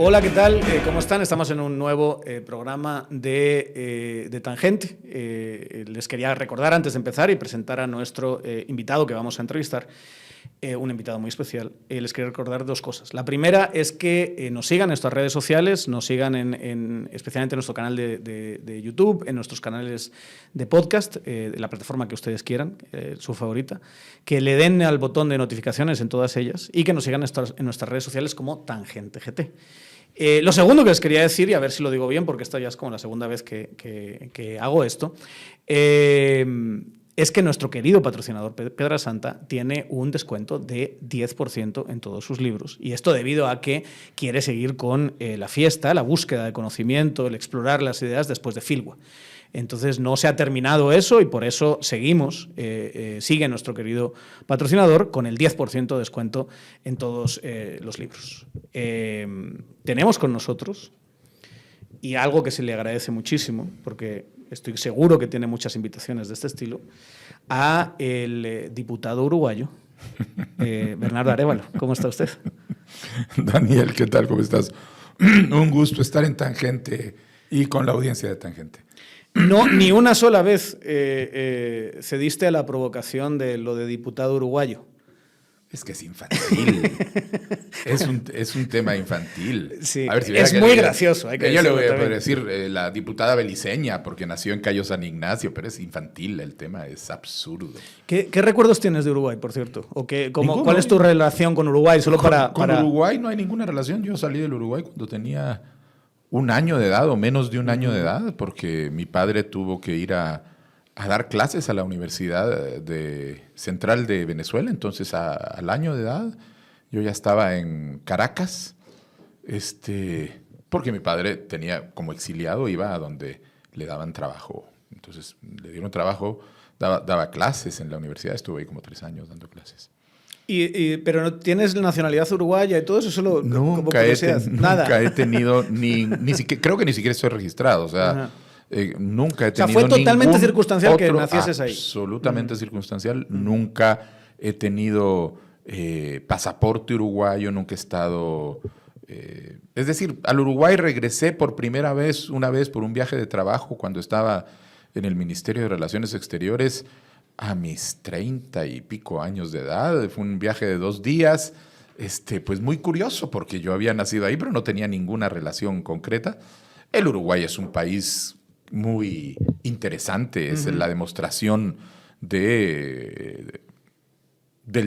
Hola, ¿qué tal? ¿Cómo están? Estamos en un nuevo programa de Tangente. Les quería recordar antes de empezar y presentar a nuestro invitado que vamos a entrevistar, un invitado muy especial. Les quería recordar dos cosas. La primera es que nos sigan en nuestras redes sociales, nos sigan especialmente en nuestro canal de YouTube, en nuestros canales de podcast, de la plataforma que ustedes quieran, su favorita, que le den al botón de notificaciones en todas ellas y que nos sigan en nuestras redes sociales como Tangente GT. Lo segundo que les quería decir, y a ver si lo digo bien, porque esta ya es como la segunda vez que hago esto, es que nuestro querido patrocinador Piedrasanta tiene un descuento de 10% en todos sus libros. Y esto debido a que quiere seguir con la fiesta, la búsqueda de conocimiento, el explorar las ideas después de Filwa. Entonces no se ha terminado eso y por eso seguimos, sigue nuestro querido patrocinador con el 10% de descuento en todos los libros. Tenemos con nosotros, y algo que se le agradece muchísimo, porque estoy seguro que tiene muchas invitaciones de este estilo, a el diputado uruguayo, Bernardo Arévalo. ¿Cómo está usted? Daniel, ¿qué tal? ¿Cómo estás? Un gusto estar en Tangente y con la audiencia de Tangente. No, ni una sola vez cediste a la provocación de lo de diputado uruguayo. Es que es infantil. es un tema infantil. Sí, a ver, si es muy gracioso. Yo le voy a poder decir la diputada beliceña, porque nació en Cayo San Ignacio, pero es infantil, el tema es absurdo. ¿Qué recuerdos tienes de Uruguay, por cierto? ¿Cuál es tu relación con Uruguay? Con Uruguay no hay ninguna relación. Yo salí del Uruguay cuando tenía 1 año de edad o menos de 1 año de edad, porque mi padre tuvo que ir a dar clases a la Universidad Central de Venezuela. Entonces, al año de edad, yo ya estaba en Caracas, porque mi padre tenía como exiliado, iba a donde le daban trabajo. Entonces, le dieron trabajo, daba clases en la universidad, estuve ahí como 3 años dando clases. ¿Pero no tienes nacionalidad uruguaya y todo eso? Solo nunca he tenido, ni siquiera, creo que ni siquiera estoy registrado, o sea... nunca he tenido. O sea, fue totalmente circunstancial que nacieses ahí. Absolutamente circunstancial. Nunca he tenido pasaporte uruguayo, nunca he estado. Es decir, al Uruguay regresé por primera vez, una vez por un viaje de trabajo cuando estaba en el Ministerio de Relaciones Exteriores a mis 30 y pico años de edad. Fue un viaje de 2 días, pues muy curioso porque yo había nacido ahí, pero no tenía ninguna relación concreta. El Uruguay es un país muy interesante, es la demostración del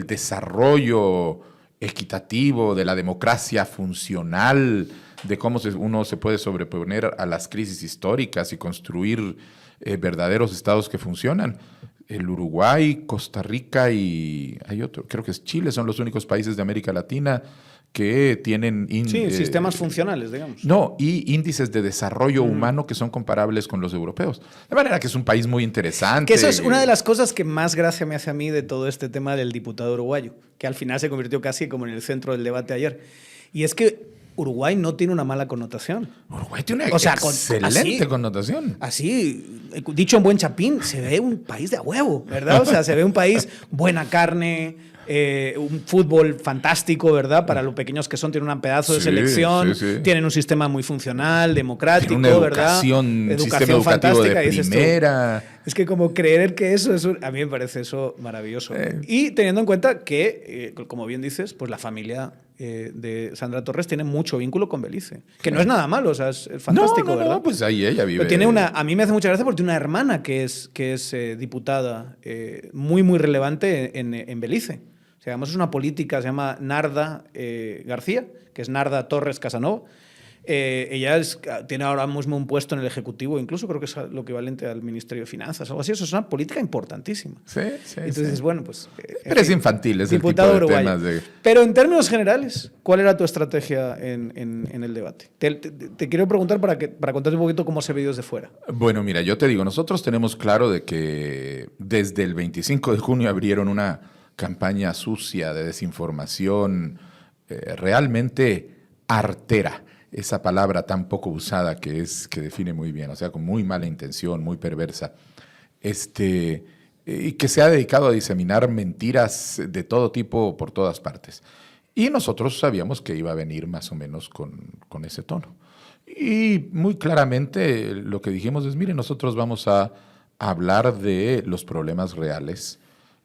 desarrollo equitativo, de la democracia funcional, de cómo uno se puede sobreponer a las crisis históricas y construir verdaderos estados que funcionan. El Uruguay, Costa Rica y hay otro, creo que es Chile, son los únicos países de América Latina que tienen... sistemas funcionales, digamos. No, y índices de desarrollo humano que son comparables con los europeos. De manera que es un país muy interesante. Que eso es una de las cosas que más gracia me hace a mí de todo este tema del diputado uruguayo, que al final se convirtió casi como en el centro del debate ayer. Y es que Uruguay no tiene una mala connotación. Uruguay tiene una excelente connotación. Así, dicho en buen chapín, se ve un país de a huevo, ¿verdad? O sea, se ve un país buena carne... un fútbol fantástico, ¿verdad? Para lo pequeños que son, tienen un pedazo de selección, tienen un sistema muy funcional, democrático, ¿verdad? Educación fantástica de primera. Es que como creer que eso es a mí me parece eso maravilloso. Y teniendo en cuenta que, como bien dices, pues la familia de Sandra Torres tiene mucho vínculo con Belice, que no es nada malo, o sea, es fantástico, ¿verdad? No, pues ahí ella vive. Pero a mí me hace mucha gracia porque tiene una hermana que es diputada muy, muy relevante en Belice. O sea, además es una política, se llama Narda García, que es Narda Torres Casanova. Ella tiene ahora mismo un puesto en el Ejecutivo, incluso creo que es lo equivalente al Ministerio de Finanzas, algo así. Eso es una política importantísima. Sí. Entonces, bueno, pues... Pero es infantil, es el tipo de temas de... Pero en términos generales, ¿cuál era tu estrategia en el debate? Te quiero preguntar para contarte un poquito cómo se ve desde fuera. Bueno, mira, yo te digo, nosotros tenemos claro de que desde el 25 de junio abrieron una campaña sucia de desinformación realmente artera. Esa palabra tan poco usada que define muy bien, o sea, con muy mala intención, muy perversa. y que se ha dedicado a diseminar mentiras de todo tipo por todas partes. Y nosotros sabíamos que iba a venir más o menos con ese tono. Y muy claramente lo que dijimos es, mire, nosotros vamos a hablar de los problemas reales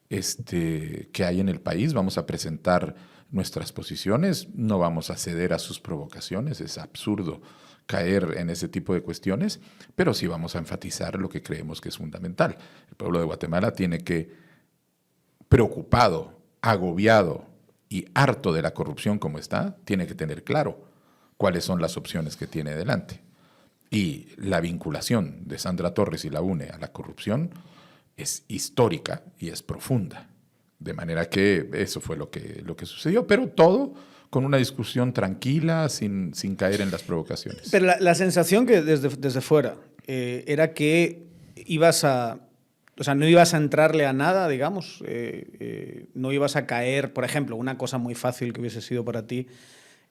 que hay en el país, vamos a presentar nuestras posiciones, no vamos a ceder a sus provocaciones, es absurdo caer en ese tipo de cuestiones, pero sí vamos a enfatizar lo que creemos que es fundamental. El pueblo de Guatemala tiene que, preocupado, agobiado y harto de la corrupción como está, tiene que tener claro cuáles son las opciones que tiene delante. Y la vinculación de Sandra Torres y la UNE a la corrupción es histórica y es profunda. De manera que eso fue lo que sucedió, pero todo con una discusión tranquila, sin caer en las provocaciones. Pero la sensación que desde fuera era que no ibas a entrarle a nada, digamos, no ibas a caer, por ejemplo, una cosa muy fácil que hubiese sido para ti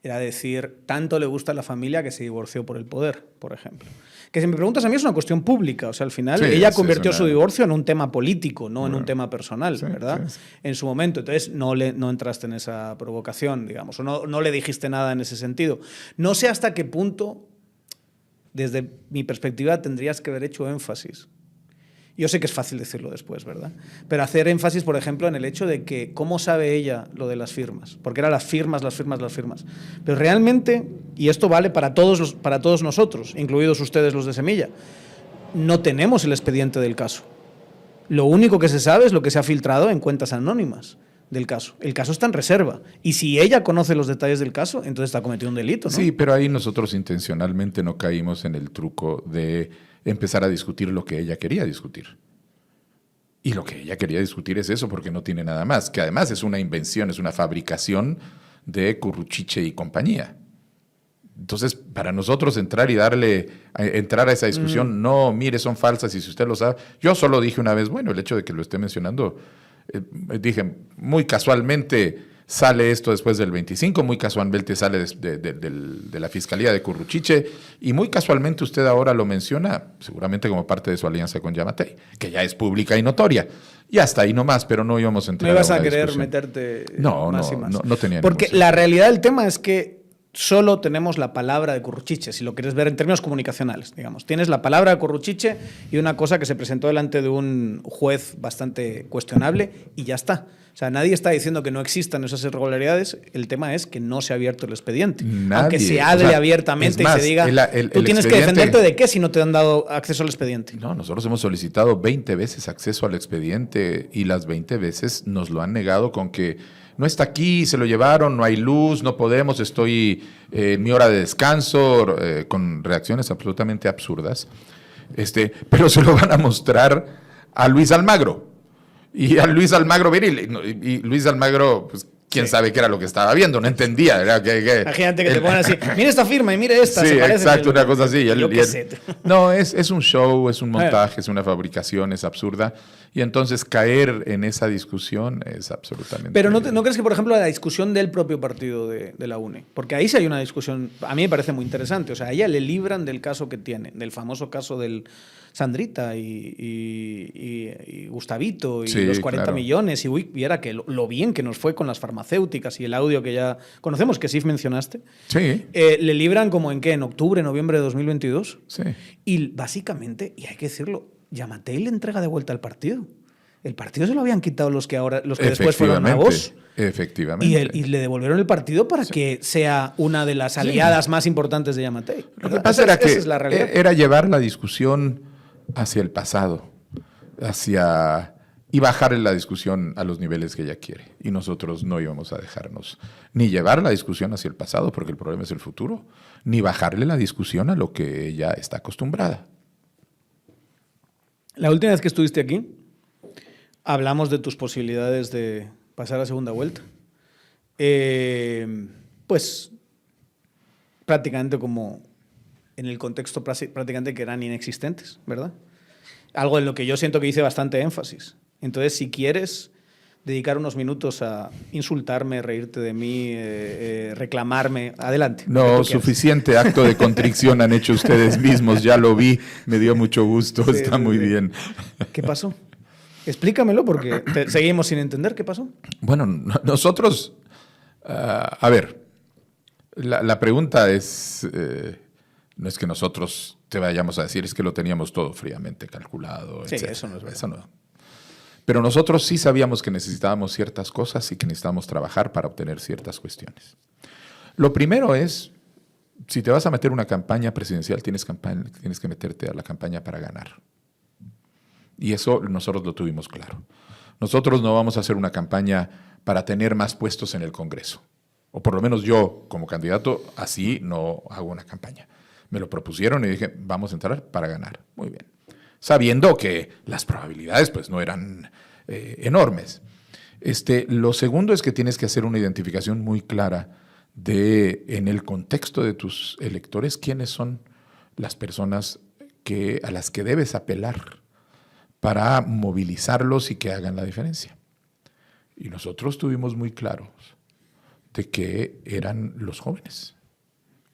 era decir, tanto le gusta a la familia que se divorció por el poder, por ejemplo. Que si me preguntas a mí es una cuestión pública, o sea, al final sí, ella convirtió su divorcio en un tema político, no en un tema personal, sí, ¿verdad? Sí. En su momento, entonces no entraste en esa provocación, digamos, o no le dijiste nada en ese sentido. No sé hasta qué punto, desde mi perspectiva, tendrías que haber hecho énfasis. Yo sé que es fácil decirlo después, ¿verdad? Pero hacer énfasis, por ejemplo, en el hecho de que cómo sabe ella lo de las firmas, porque eran las firmas. Pero realmente, y esto vale para todos nosotros, incluidos ustedes los de Semilla, no tenemos el expediente del caso. Lo único que se sabe es lo que se ha filtrado en cuentas anónimas del caso. El caso está en reserva. Y si ella conoce los detalles del caso, entonces está cometiendo un delito, ¿no? Sí, pero ahí nosotros intencionalmente no caímos en el truco de empezar a discutir lo que ella quería discutir. Y lo que ella quería discutir es eso, porque no tiene nada más, que además es una invención, es una fabricación de Curruchiche y compañía. Entonces, para nosotros entrar a esa discusión, no, mire, son falsas y si usted lo sabe. Yo solo dije una vez, bueno, el hecho de que lo esté mencionando, dije, muy casualmente sale esto después del 25, muy casualmente sale de la Fiscalía de Curruchiche y muy casualmente usted ahora lo menciona, seguramente como parte de su alianza con Yamatei, que ya es pública y notoria. Y hasta ahí nomás, pero no íbamos a entrar. No ibas a querer discusión. meterte No, más y más. No tenía. Porque la realidad del tema es que solo tenemos la palabra de Curruchiche, si lo quieres ver en términos comunicacionales, digamos. Tienes la palabra de Curruchiche y una cosa que se presentó delante de un juez bastante cuestionable y ya está. O sea, nadie está diciendo que no existan esas irregularidades, el tema es que no se ha abierto el expediente. Nadie. Aunque se hable abiertamente más, y se diga, tú tienes que defenderte de qué si no te han dado acceso al expediente. No, nosotros hemos solicitado 20 veces acceso al expediente y las 20 veces nos lo han negado con que no está aquí, se lo llevaron, no hay luz, no podemos, estoy en mi hora de descanso, con reacciones absolutamente absurdas. Pero se lo van a mostrar a Luis Almagro. Y a Luis Almagro, y Luis Almagro, pues, quién sabe qué era lo que estaba viendo, no entendía. Imagínate que te ponen así, mira esta firma y mira esta. Sí, se parece, exacto, una cosa así. Sé. No, es un show, es un montaje, es una fabricación, es absurda. Y entonces caer en esa discusión es absolutamente... Pero ¿no crees que, por ejemplo, la discusión del propio partido de la UNE, porque ahí sí hay una discusión, a mí me parece muy interesante, o sea, a ella le libran del caso que tiene, del famoso caso del Sandrita y Gustavito y sí, los 40 claro. millones y viera que lo bien que nos fue con las farmacéuticas y el audio que ya conocemos, que sí mencionaste. Sí. Le libran como en qué, en octubre, noviembre de 2022. Sí. Y básicamente, y hay que decirlo, Yamatei le entrega de vuelta al partido. El partido se lo habían quitado los que después fueron a Vox. Efectivamente. Y le devolvieron el partido para que sea una de las aliadas más importantes de Yamatei. Lo que pasa era que es la realidad. era llevar la discusión hacia el pasado, y bajarle la discusión a los niveles que ella quiere. Y nosotros no íbamos a dejarnos ni llevar la discusión hacia el pasado, porque el problema es el futuro, ni bajarle la discusión a lo que ella está acostumbrada. La última vez que estuviste aquí, hablamos de tus posibilidades de pasar a segunda vuelta. Pues prácticamente como en el contexto prácticamente que eran inexistentes, ¿verdad? Algo en lo que yo siento que hice bastante énfasis. Entonces, si quieres dedicar unos minutos a insultarme, reírte de mí, reclamarme, adelante. No, suficiente acto de contrición han hecho ustedes mismos, ya lo vi, me dio mucho gusto, sí, está muy bien. ¿Qué pasó? Explícamelo porque seguimos sin entender qué pasó. Bueno, nosotros, a ver, la pregunta es, no es que nosotros te vayamos a decir, es que lo teníamos todo fríamente calculado. Sí, etcétera. eso no es verdad. Eso no. Pero nosotros sí sabíamos que necesitábamos ciertas cosas y que necesitábamos trabajar para obtener ciertas cuestiones. Lo primero es, si te vas a meter una campaña presidencial, tienes que meterte a la campaña para ganar. Y eso nosotros lo tuvimos claro. Nosotros no vamos a hacer una campaña para tener más puestos en el Congreso. O por lo menos yo, como candidato, así no hago una campaña. Me lo propusieron y dije, vamos a entrar para ganar. Muy bien. Sabiendo que las probabilidades pues, no eran enormes. Lo segundo es que tienes que hacer una identificación muy clara en el contexto de tus electores, quiénes son las personas a las que debes apelar para movilizarlos y que hagan la diferencia. Y nosotros tuvimos muy claros de que eran los jóvenes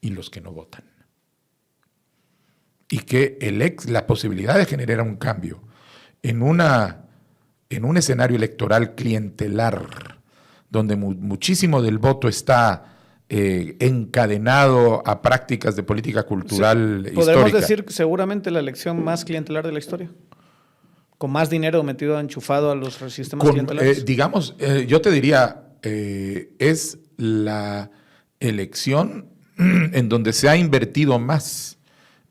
y los que no votan. Y que la posibilidad de generar un cambio en un escenario electoral clientelar, donde muchísimo del voto está encadenado a prácticas de política cultural histórica. ¿Podemos decir seguramente la elección más clientelar de la historia? ¿Con más dinero metido, enchufado a los sistemas clientelares? Yo te diría, es la elección en donde se ha invertido más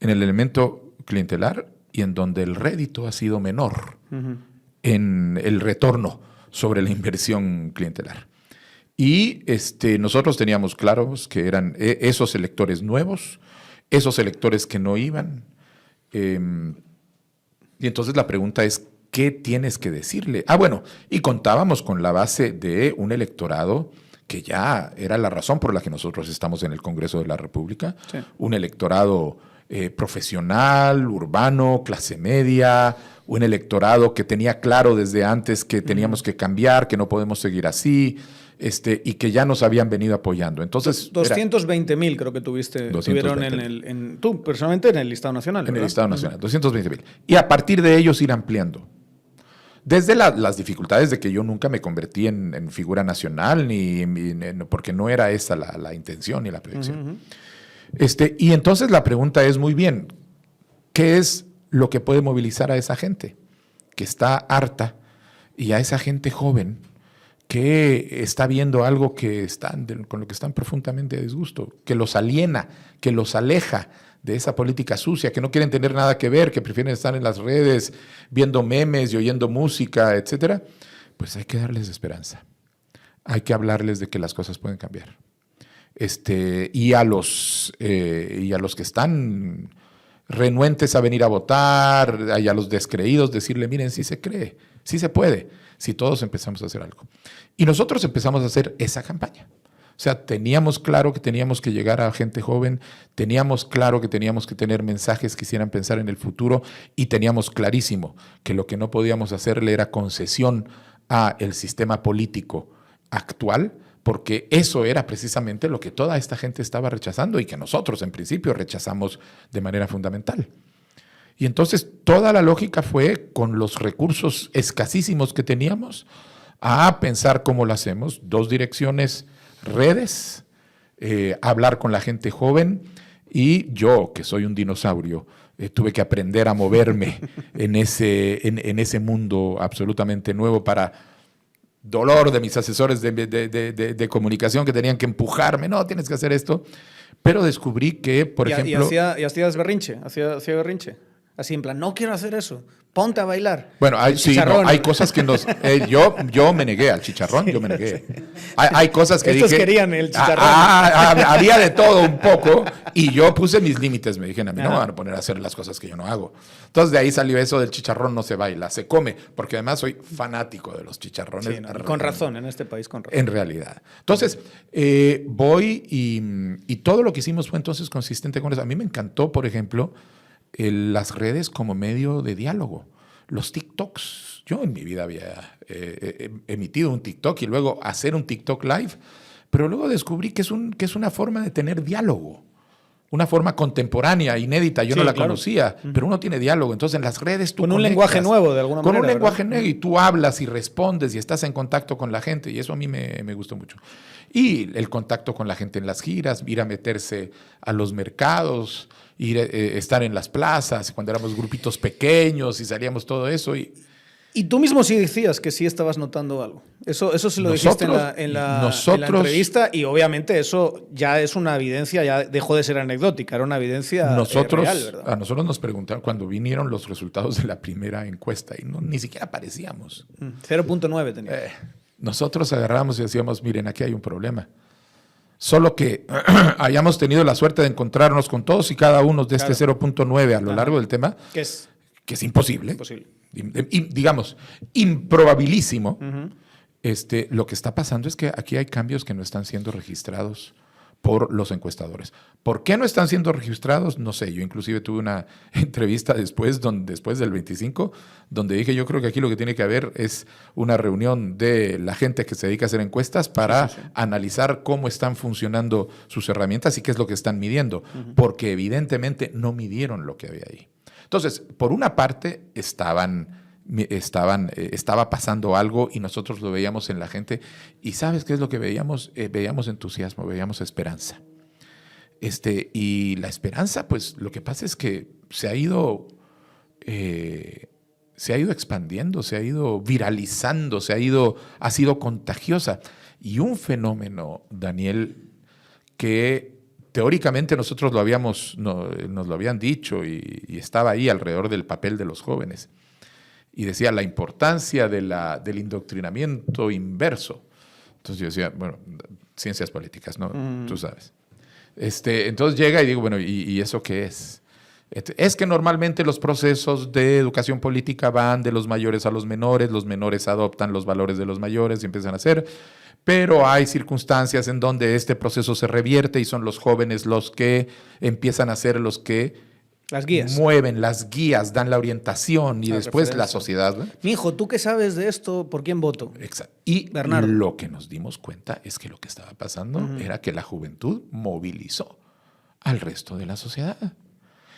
en el elemento clientelar y en donde el rédito ha sido menor en el retorno sobre la inversión clientelar. Y nosotros teníamos claros que eran esos electores nuevos, esos electores que no iban. Y entonces la pregunta es, ¿qué tienes que decirle? Bueno, y contábamos con la base de un electorado que ya era la razón por la que nosotros estamos en el Congreso de la República, sí. Un electorado profesional, urbano, clase media, un electorado que tenía claro desde antes que teníamos que cambiar, que no podemos seguir así, y que ya nos habían venido apoyando. Entonces, 220,000 creo que tuvieron tú personalmente en el listado nacional. En el listado nacional, 220,000. Y a partir de ellos ir ampliando. Desde las dificultades de que yo nunca me convertí en figura nacional, porque no era esa la intención ni la proyección. Y entonces la pregunta es, muy bien, ¿qué es lo que puede movilizar a esa gente que está harta y a esa gente joven que está viendo algo con lo que están profundamente a disgusto, que los aliena, que los aleja de esa política sucia, que no quieren tener nada que ver, que prefieren estar en las redes viendo memes y oyendo música, etcétera? Pues hay que darles esperanza. Hay que hablarles de que las cosas pueden cambiar. Y a los que están renuentes a venir a votar, y a los descreídos, decirle, miren, sí se cree, sí se puede, si todos empezamos a hacer algo. Y nosotros empezamos a hacer esa campaña. O sea, teníamos claro que teníamos que llegar a gente joven, teníamos claro que teníamos que tener mensajes que hicieran pensar en el futuro y teníamos clarísimo que lo que no podíamos hacerle era concesión al sistema político actual, porque eso era precisamente lo que toda esta gente estaba rechazando y que nosotros en principio rechazamos de manera fundamental. Y entonces toda la lógica fue, con los recursos escasísimos que teníamos, a pensar cómo lo hacemos. 2 direcciones, redes, hablar con la gente joven, y yo, que soy un dinosaurio, tuve que aprender a moverme en ese mundo absolutamente nuevo, para dolor de mis asesores de comunicación que tenían que empujarme, no, tienes que hacer esto. Pero descubrí que, por ejemplo... Y hacías berrinche, hacía berrinche. Así en plan, no quiero hacer eso, ponte a bailar. Bueno, hay cosas que nos... yo me negué al chicharrón, yo me negué. Hay cosas que Estos dije... querían el chicharrón. Había de todo un poco, y yo puse mis límites. Me dijeron, a mí no me van a poner a hacer las cosas que yo no hago. Entonces de ahí salió eso del chicharrón no se baila, se come, porque además soy fanático de los chicharrones. Sí, con razón, en este país con razón. En realidad. Entonces, voy y todo lo que hicimos fue entonces consistente con eso. A mí me encantó, por ejemplo, las redes como medio de diálogo. Los TikToks. Yo en mi vida había emitido un TikTok y luego hacer un TikTok live, pero luego descubrí que es una forma de tener diálogo. una forma contemporánea, inédita. Yo no la claro. conocía, pero uno tiene diálogo. Entonces, en las redes tú con un conectas, lenguaje nuevo, de alguna manera. Con un lenguaje ¿verdad? nuevo, y tú hablas y respondes y estás en contacto con la gente. Y eso a mí me gustó mucho. Y el contacto con la gente en las giras, ir a meterse a los mercados, estar en las plazas, cuando éramos grupitos pequeños y salíamos todo eso. Y tú mismo sí decías que sí estabas notando algo. Eso sí lo dijiste en la entrevista, y obviamente eso ya es una evidencia, ya dejó de ser anecdótica, era una evidencia real, ¿verdad? A nosotros nos preguntaron cuando vinieron los resultados de la primera encuesta y ni siquiera aparecíamos. 0.9 tenía. Nosotros agarramos y decíamos, miren, aquí hay un problema. Solo que hayamos tenido la suerte de encontrarnos con todos y cada uno de este 0.9 a lo largo del tema, que es imposible. Digamos, improbabilísimo. Lo que está pasando es que aquí hay cambios que no están siendo registrados por los encuestadores. ¿Por qué no están siendo registrados? No sé. Yo inclusive tuve una entrevista después del 25, donde dije, yo creo que aquí lo que tiene que haber es una reunión de la gente que se dedica a hacer encuestas para analizar cómo están funcionando sus herramientas y qué es lo que están midiendo, porque evidentemente no midieron lo que había ahí. Entonces, por una parte, estaba pasando algo y nosotros lo veíamos en la gente. ¿Y sabes qué es lo que veíamos? Veíamos entusiasmo, veíamos esperanza. Y la esperanza, pues, lo que pasa es que se ha ido expandiendo, se ha ido viralizando, ha sido contagiosa. Y un fenómeno, Daniel, que teóricamente nosotros nos lo habían dicho y estaba ahí alrededor del papel de los jóvenes. Y decía la importancia del indoctrinamiento inverso. Entonces yo decía, bueno, ciencias políticas, ¿no? Tú sabes. Entonces llega y digo, bueno, ¿y eso qué es? Es que normalmente los procesos de educación política van de los mayores a los menores adoptan los valores de los mayores y empiezan a hacer. Pero hay circunstancias en donde este proceso se revierte y son los jóvenes los que empiezan a ser los que las guías mueven, las guías, dan la orientación y después la sociedad. ¿No? Mijo, ¿tú qué sabes de esto? ¿Por quién voto? Exacto. Y Bernardo, lo que nos dimos cuenta es que lo que estaba pasando era que la juventud movilizó al resto de la sociedad.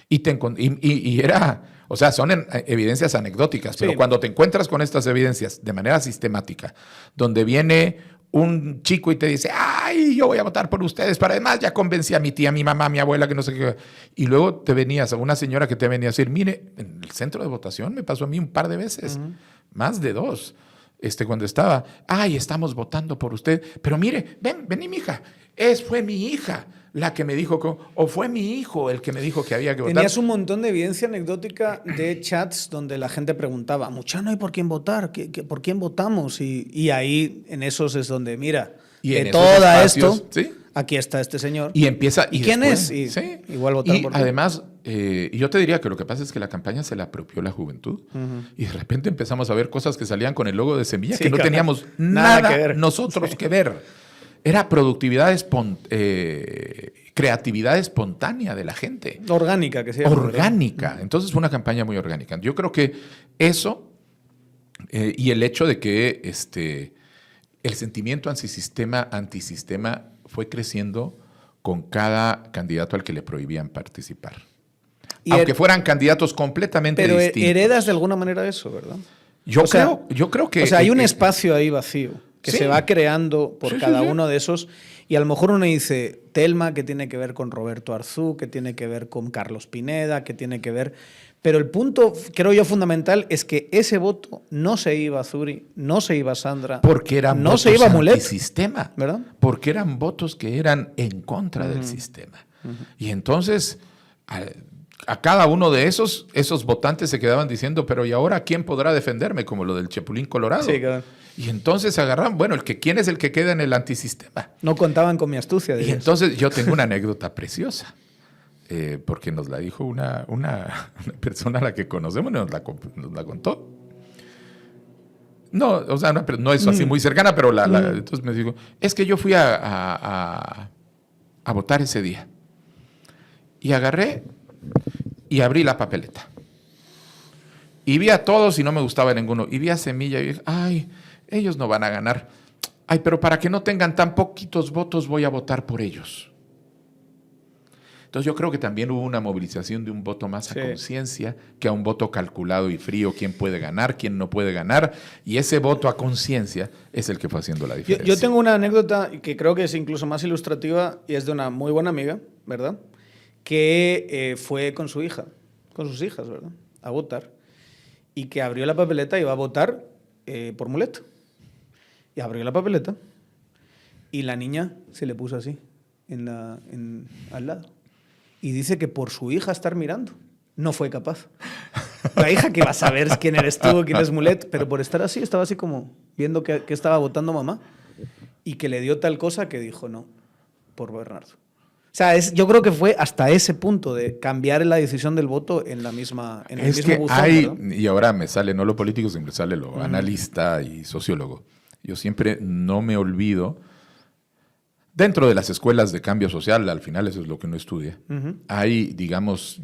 Y era, o sea, son evidencias anecdóticas, pero cuando te encuentras con estas evidencias de manera sistemática, donde viene un chico y te dice, ay, yo voy a votar por ustedes, pero además ya convencí a mi tía, a mi mamá, a mi abuela, que no sé qué. Y luego te venías a una señora que te venía a decir, mire, en el centro de votación me pasó a mí un par de veces, más de 2, cuando estaba, ay, estamos votando por usted, pero mire, vení, mija, fue mi hija la que me dijo, o fue mi hijo el que me dijo que había que votar. Tenías un montón de evidencia anecdótica de chats donde la gente preguntaba, mucha no hay por quién votar, ¿por quién votamos? Y ahí en esos es donde, mira, de todo esto, aquí está este señor. Y empieza. ¿Y quién después, es? Igual votaron por ti. Además, yo te diría que lo que pasa es que la campaña se la apropió la juventud y de repente empezamos a ver cosas que salían con el logo de Semilla que no teníamos nada que ver. Nosotros que ver. Era productividad, creatividad espontánea de la gente. Orgánica, que se llama. Orgánica. Entonces fue una campaña muy orgánica. Yo creo que eso y el hecho de que el sentimiento antisistema fue creciendo con cada candidato al que le prohibían participar. Aunque fueran candidatos completamente distintos. Pero heredas de alguna manera eso, ¿verdad? Yo creo que... O sea, hay un espacio ahí vacío que se va creando por cada uno de esos, y a lo mejor uno dice, Telma, que tiene que ver con Roberto Arzú, que tiene que ver con Carlos Pineda, que tiene que ver... Pero el punto, creo yo, fundamental es que ese voto no se iba a Zuri, no se iba a Sandra, porque eran no votos se iba a Mulet, antisistema, ¿verdad? Porque eran votos que eran en contra del sistema. Y entonces... A cada uno de esos votantes se quedaban diciendo, pero ¿y ahora quién podrá defenderme? Como lo del Chapulín Colorado. Sí, claro. Y entonces agarraban, bueno, ¿quién es el que queda en el antisistema? No contaban con mi astucia. Y entonces yo tengo una anécdota preciosa, porque nos la dijo una persona a la que conocemos, nos la contó. No, o sea, no es así muy cercana, pero entonces me dijo, es que yo fui a votar ese día. Y agarré y abrí la papeleta. Y vi a todos y no me gustaba ninguno. Y vi a Semilla y dije, ay, ellos no van a ganar. Ay, pero para que no tengan tan poquitos votos voy a votar por ellos. Entonces yo creo que también hubo una movilización de un voto más a conciencia que a un voto calculado y frío, quién puede ganar, quién no puede ganar, y ese voto a conciencia es el que fue haciendo la diferencia. Yo tengo una anécdota que creo que es incluso más ilustrativa y es de una muy buena amiga, ¿verdad? Que fue con su hija, con sus hijas, ¿verdad? A votar, y que abrió la papeleta y iba a votar por muleta. Y abrió la papeleta y la niña se le puso así, al lado. Y dice que por su hija estar mirando, no fue capaz. La hija que va a saber quién eres tú, quién es Mulet, pero por estar así, estaba así como viendo que estaba votando mamá y que le dio tal cosa que dijo no, por Bernardo. O sea, yo creo que fue hasta ese punto de cambiar la decisión del voto en el mismo buzón. Y ahora me sale no lo político, sino me sale lo analista y sociólogo. Yo siempre no me olvido, dentro de las escuelas de cambio social, al final eso es lo que uno estudia, hay, digamos,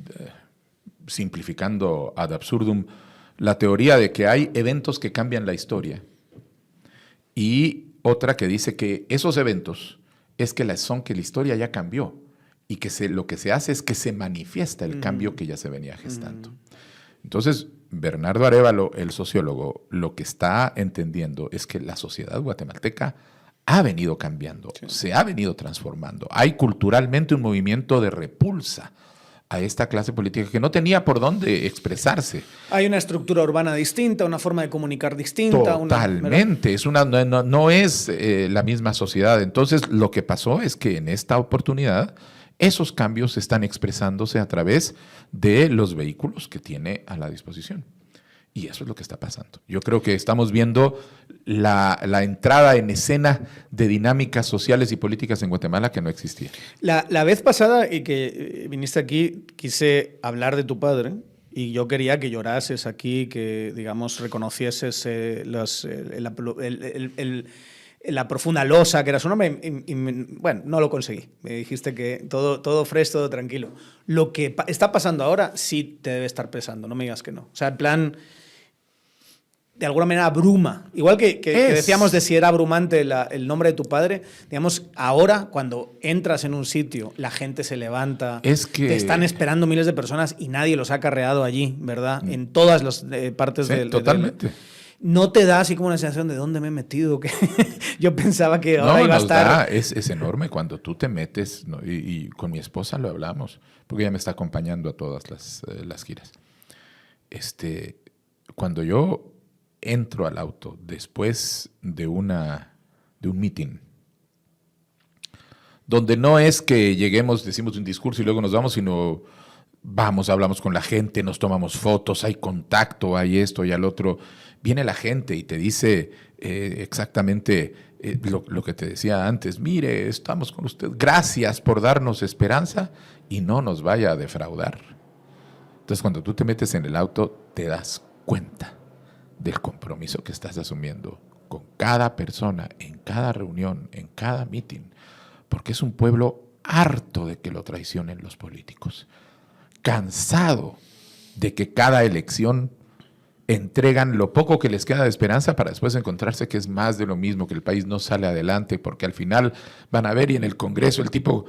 simplificando ad absurdum, la teoría de que hay eventos que cambian la historia y otra que dice que esos eventos es que son que la historia ya cambió y que lo que se hace es que se manifiesta el cambio que ya se venía gestando. Entonces, Bernardo Arévalo, el sociólogo, lo que está entendiendo es que la sociedad guatemalteca ha venido cambiando, se ha venido transformando. Hay culturalmente un movimiento de repulsa a esta clase política que no tenía por dónde expresarse. Hay una estructura urbana distinta, una forma de comunicar distinta. Totalmente, no es la misma sociedad. Entonces, lo que pasó es que en esta oportunidad esos cambios están expresándose a través de los vehículos que tiene a la disposición. Y eso es lo que está pasando. Yo creo que estamos viendo la entrada en escena de dinámicas sociales y políticas en Guatemala que no existía. La vez pasada y que viniste aquí, quise hablar de tu padre y yo quería que llorases aquí, que, digamos, reconocieses la profunda losa que era su nombre. Bueno, no lo conseguí. Me dijiste que todo fresco, todo tranquilo. Lo que está pasando ahora sí te debe estar pesando, no me digas que no. O sea, en plan, de alguna manera abruma. Igual que decíamos de si era abrumante el nombre de tu padre, digamos, ahora cuando entras en un sitio, la gente se levanta, te están esperando miles de personas y nadie los ha acarreado allí, ¿verdad? En todas las partes totalmente. ¿No te da así como una sensación de dónde me he metido? Que yo pensaba que ahora iba a estar... Es enorme cuando tú te metes, ¿no? Y con mi esposa lo hablamos, porque ella me está acompañando a todas las giras. Cuando yo entro al auto después de un meeting, donde no es que lleguemos, decimos un discurso y luego nos vamos, sino vamos, hablamos con la gente, nos tomamos fotos, hay contacto, hay esto y al otro. Viene la gente y te dice exactamente lo que te decía antes. Mire, estamos con usted. Gracias por darnos esperanza y no nos vaya a defraudar. Entonces, cuando tú te metes en el auto, te das cuenta del compromiso que estás asumiendo con cada persona, en cada reunión, en cada meeting, porque es un pueblo harto de que lo traicionen los políticos, cansado de que cada elección entregan lo poco que les queda de esperanza para después encontrarse que es más de lo mismo, que el país no sale adelante, porque al final van a ver y en el Congreso el tipo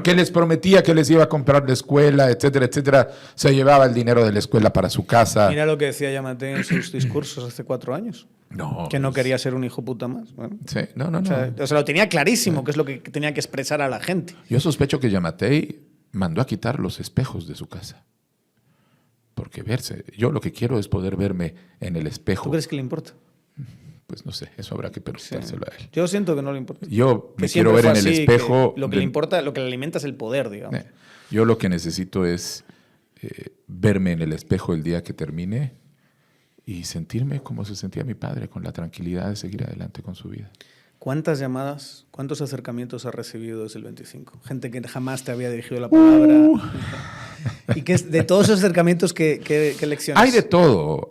que les prometía que les iba a comprar la escuela, etcétera, etcétera, se llevaba el dinero de la escuela para su casa. Mira lo que decía Yamatei en sus discursos hace 4 años. Que no quería ser un hijo puta más. Bueno, sí, no. O sea, lo tenía clarísimo, que es lo que tenía que expresar a la gente. Yo sospecho que Yamatei mandó a quitar los espejos de su casa. Porque yo lo que quiero es poder verme en el espejo. ¿Tú crees que le importa? Pues no sé, eso habrá que preguntárselo a él. Yo siento que no le importa. Yo me quiero ver en el espejo. Lo que le importa, lo que le alimenta es el poder, digamos. Yo lo que necesito es verme en el espejo el día que termine y sentirme como se sentía mi padre, con la tranquilidad de seguir adelante con su vida. ¿Cuántas llamadas, cuántos acercamientos has recibido desde el 25? Gente que jamás te había dirigido la palabra. ¿Y qué de todos esos acercamientos, qué lecciones? Hay de todo.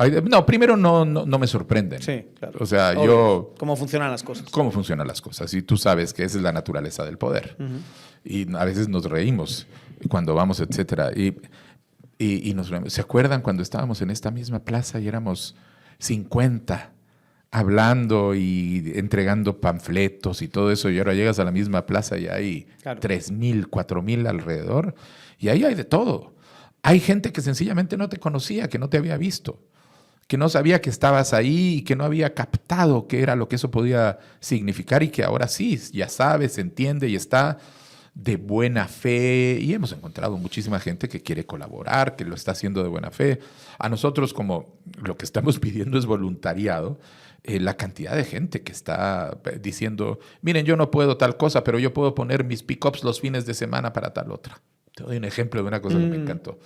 Primero no me sorprenden. Sí, claro. O sea, obvio. ¿Cómo funcionan las cosas? ¿Cómo funcionan las cosas? Y tú sabes que esa es la naturaleza del poder. Y a veces nos reímos cuando vamos, etcétera. Y nos reímos. ¿Se acuerdan cuando estábamos en esta misma plaza y éramos 50 hablando y entregando panfletos y todo eso, y ahora llegas a la misma plaza y hay 3,000, 4,000 alrededor, y ahí hay de todo. Hay gente que sencillamente no te conocía, que no te había visto, que no sabía que estabas ahí y que no había captado qué era lo que eso podía significar y que ahora sí, ya sabe, se entiende y está de buena fe. Y hemos encontrado muchísima gente que quiere colaborar, que lo está haciendo de buena fe. A nosotros, como lo que estamos pidiendo es voluntariado, la cantidad de gente que está diciendo, miren, yo no puedo tal cosa, pero yo puedo poner mis pick-ups los fines de semana para tal otra. Te doy un ejemplo de una cosa que me encantó.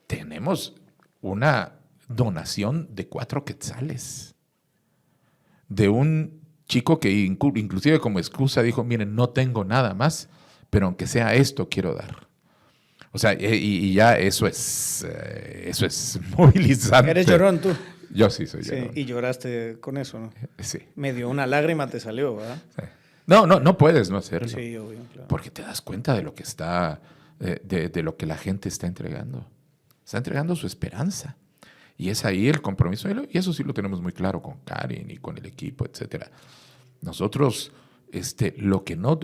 Tenemos una donación de 4 quetzales de un chico que inclusive como excusa dijo, miren, no tengo nada más, pero aunque sea esto, quiero dar. O sea, y ya eso es movilizante. ¿Eres llorón tú? Yo sí soy llorón. Y lloraste con eso, ¿no? Sí. Medio una lágrima te salió, ¿verdad? Sí. No puedes no hacerlo. Sí, obvio, claro. Porque te das cuenta de lo que está, de lo que la gente está entregando. Está entregando su esperanza. Y es ahí el compromiso. Y eso sí lo tenemos muy claro con Karen y con el equipo, etcétera. Nosotros, lo que no...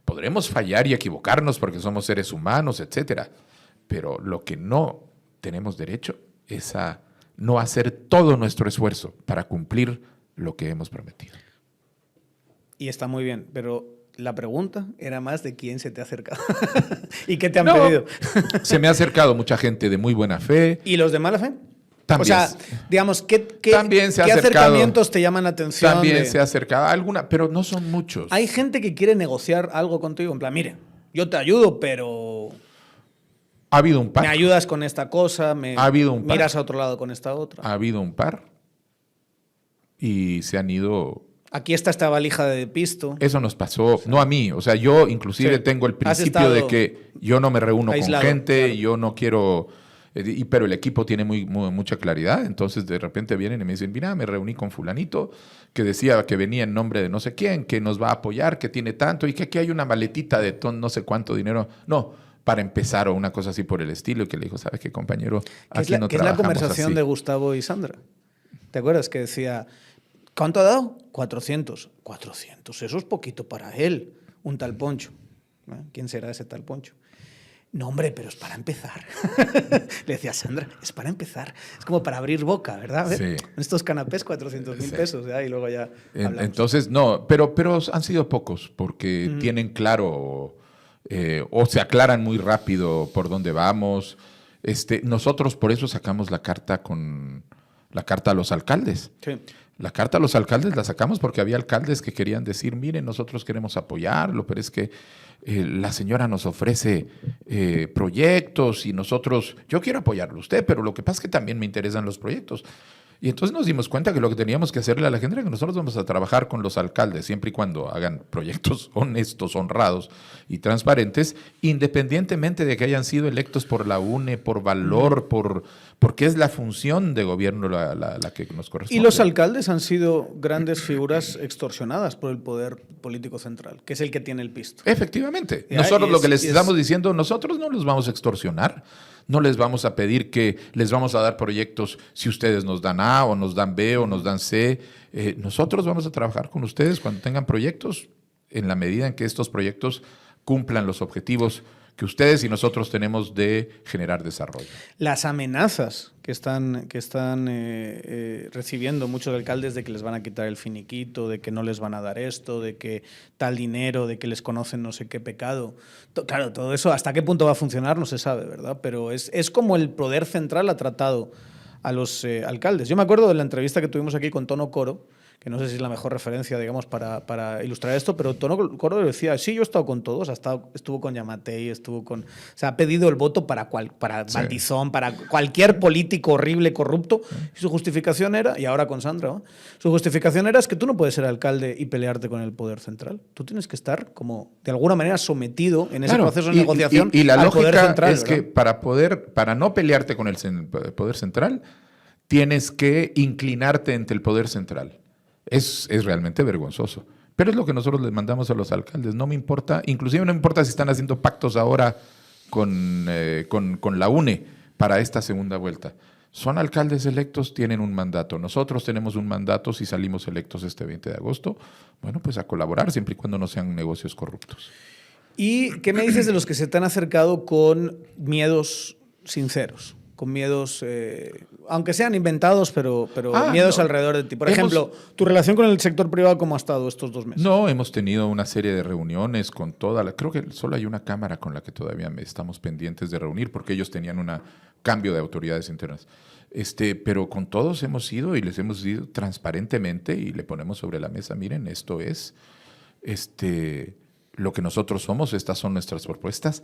Podremos fallar y equivocarnos porque somos seres humanos, etcétera. Pero lo que no tenemos derecho es a no hacer todo nuestro esfuerzo para cumplir lo que hemos prometido. Y está muy bien, pero la pregunta era más de quién se te ha acercado y qué te han pedido. Se me ha acercado mucha gente de muy buena fe. ¿Y los de mala fe? También. O sea, digamos, ¿qué acercamientos te llaman la atención? También se ha acercado alguna, pero no son muchos. Hay gente que quiere negociar algo contigo, en plan, mire, yo te ayudo, pero... Ha habido un par. Me ayudas con esta cosa, ha habido un par. Miras a otro lado con esta otra. Ha habido un par y se han ido... Aquí está esta valija de pisto. Eso nos pasó, no a mí. O sea, yo inclusive tengo el principio de que yo no me reúno aislado, con gente, claro. Yo no quiero... pero el equipo tiene mucha claridad. Entonces, de repente vienen y me dicen, mira, me reuní con fulanito que decía que venía en nombre de no sé quién, que nos va a apoyar, que tiene tanto y que aquí hay una maletita de no sé cuánto dinero. No, para empezar o una cosa así por el estilo. Y que le dijo, ¿sabes qué, compañero? Aquí no trabajamos así. Es la conversación de Gustavo y Sandra. ¿Te acuerdas? Que decía... ¿Cuánto ha dado? 400. 400, eso es poquito para él. Un tal Poncho. ¿Quién será ese tal Poncho? No, hombre, pero es para empezar. Le decía a Sandra, es para empezar. Es como para abrir boca, ¿verdad? Sí. Estos canapés, 400,000 pesos, ¿ya? Y luego ya hablamos. Entonces, no, pero han sido pocos porque tienen claro o se aclaran muy rápido por dónde vamos. Nosotros por eso sacamos la carta a los alcaldes. Sí. La carta a los alcaldes la sacamos porque había alcaldes que querían decir, miren, nosotros queremos apoyarlo, pero es que la señora nos ofrece proyectos y nosotros, yo quiero apoyarlo a usted, pero lo que pasa es que también me interesan los proyectos. Y entonces nos dimos cuenta que lo que teníamos que hacerle a la gente era que nosotros vamos a trabajar con los alcaldes, siempre y cuando hagan proyectos honestos, honrados y transparentes, independientemente de que hayan sido electos por la UNE, por valor, porque es la función de gobierno la que nos corresponde. Y los alcaldes han sido grandes figuras extorsionadas por el poder político central, que es el que tiene el pisto. Efectivamente. Nosotros lo que les estamos diciendo, nosotros no los vamos a extorsionar. No les vamos a pedir que les vamos a dar proyectos si ustedes nos dan A o nos dan B o nos dan C. Nosotros vamos a trabajar con ustedes cuando tengan proyectos en la medida en que estos proyectos cumplan los objetivos que ustedes y nosotros tenemos de generar desarrollo. Las amenazas que están recibiendo muchos alcaldes de que les van a quitar el finiquito, de que no les van a dar esto, de que tal dinero, de que les conocen no sé qué pecado. Claro, todo eso, ¿hasta qué punto va a funcionar? No se sabe, ¿verdad? Pero es como el poder central ha tratado a los alcaldes. Yo me acuerdo de la entrevista que tuvimos aquí con Tono Coro, que no sé si es la mejor referencia, digamos, para ilustrar esto, pero Tono Coro decía, sí, yo he estado con todos, estuvo con Yamatei, estuvo con... O sea, ha pedido el voto para sí. Valdizón, para cualquier político horrible, corrupto, y su justificación era, y ahora con Sandra, ¿no? Su justificación era es que tú no puedes ser alcalde y pelearte con el poder central. Tú tienes que estar como, de alguna manera, sometido en ese proceso de negociación y la al lógica poder central. Es que para no pelearte con el poder central, tienes que inclinarte ante el poder central. Es realmente vergonzoso. Pero es lo que nosotros les mandamos a los alcaldes. No me importa, inclusive no me importa si están haciendo pactos ahora con la UNE para esta segunda vuelta. Son alcaldes electos, tienen un mandato. Nosotros tenemos un mandato si salimos electos este 20 de agosto. Bueno, pues a colaborar siempre y cuando no sean negocios corruptos. ¿Y qué me dices de los que se te han acercado con miedos sinceros? Con miedos, aunque sean inventados, pero miedos alrededor de ti. Por ejemplo, ¿tu relación con el sector privado cómo ha estado estos 2 meses? No, hemos tenido una serie de reuniones con creo que solo hay una cámara con la que todavía estamos pendientes de reunir, porque ellos tenían un cambio de autoridades internas. Pero con todos hemos ido y les hemos ido transparentemente y le ponemos sobre la mesa, miren, esto es lo que nosotros somos, estas son nuestras propuestas.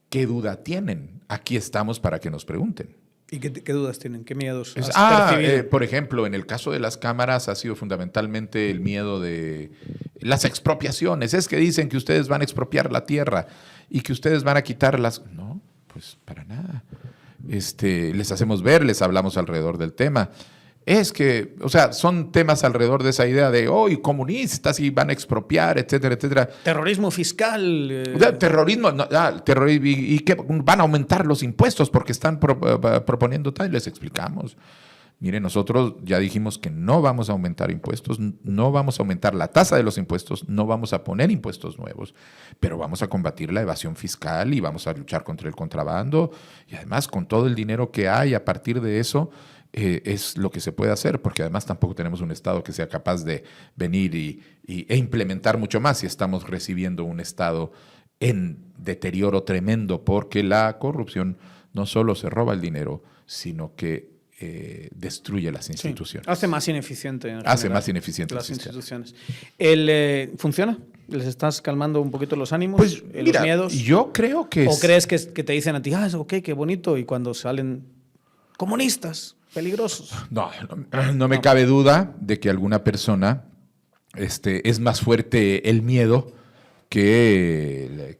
¿Qué duda tienen? Aquí estamos para que nos pregunten. ¿Y qué dudas tienen? ¿Qué miedos has percibido? Por ejemplo, en el caso de las cámaras ha sido fundamentalmente el miedo de las expropiaciones. Es que dicen que ustedes van a expropiar la tierra y que ustedes van a quitar las... No, pues para nada. Les hacemos ver, les hablamos alrededor del tema. Es que, o sea, son temas alrededor de esa idea de hoy comunistas y van a expropiar, etcétera, etcétera. Terrorismo fiscal. Terrorismo, y que van a aumentar los impuestos porque están proponiendo tal. Y les explicamos. Mire, nosotros ya dijimos que no vamos a aumentar impuestos, no vamos a aumentar la tasa de los impuestos, no vamos a poner impuestos nuevos, pero vamos a combatir la evasión fiscal y vamos a luchar contra el contrabando. Y además, con todo el dinero que hay a partir de eso, es lo que se puede hacer, porque además tampoco tenemos un Estado que sea capaz de venir e implementar mucho más si estamos recibiendo un Estado en deterioro tremendo, porque la corrupción no solo se roba el dinero, sino que destruye las instituciones. Sí, hace más ineficiente. Hace más ineficiente las instituciones. ¿Funciona? ¿Les estás calmando un poquito los ánimos? Pues, los mira, miedos? Yo creo que... ¿O crees que te dicen a ti, ok, qué bonito, y cuando salen comunistas, peligrosos? No me cabe duda de que alguna persona es más fuerte el miedo que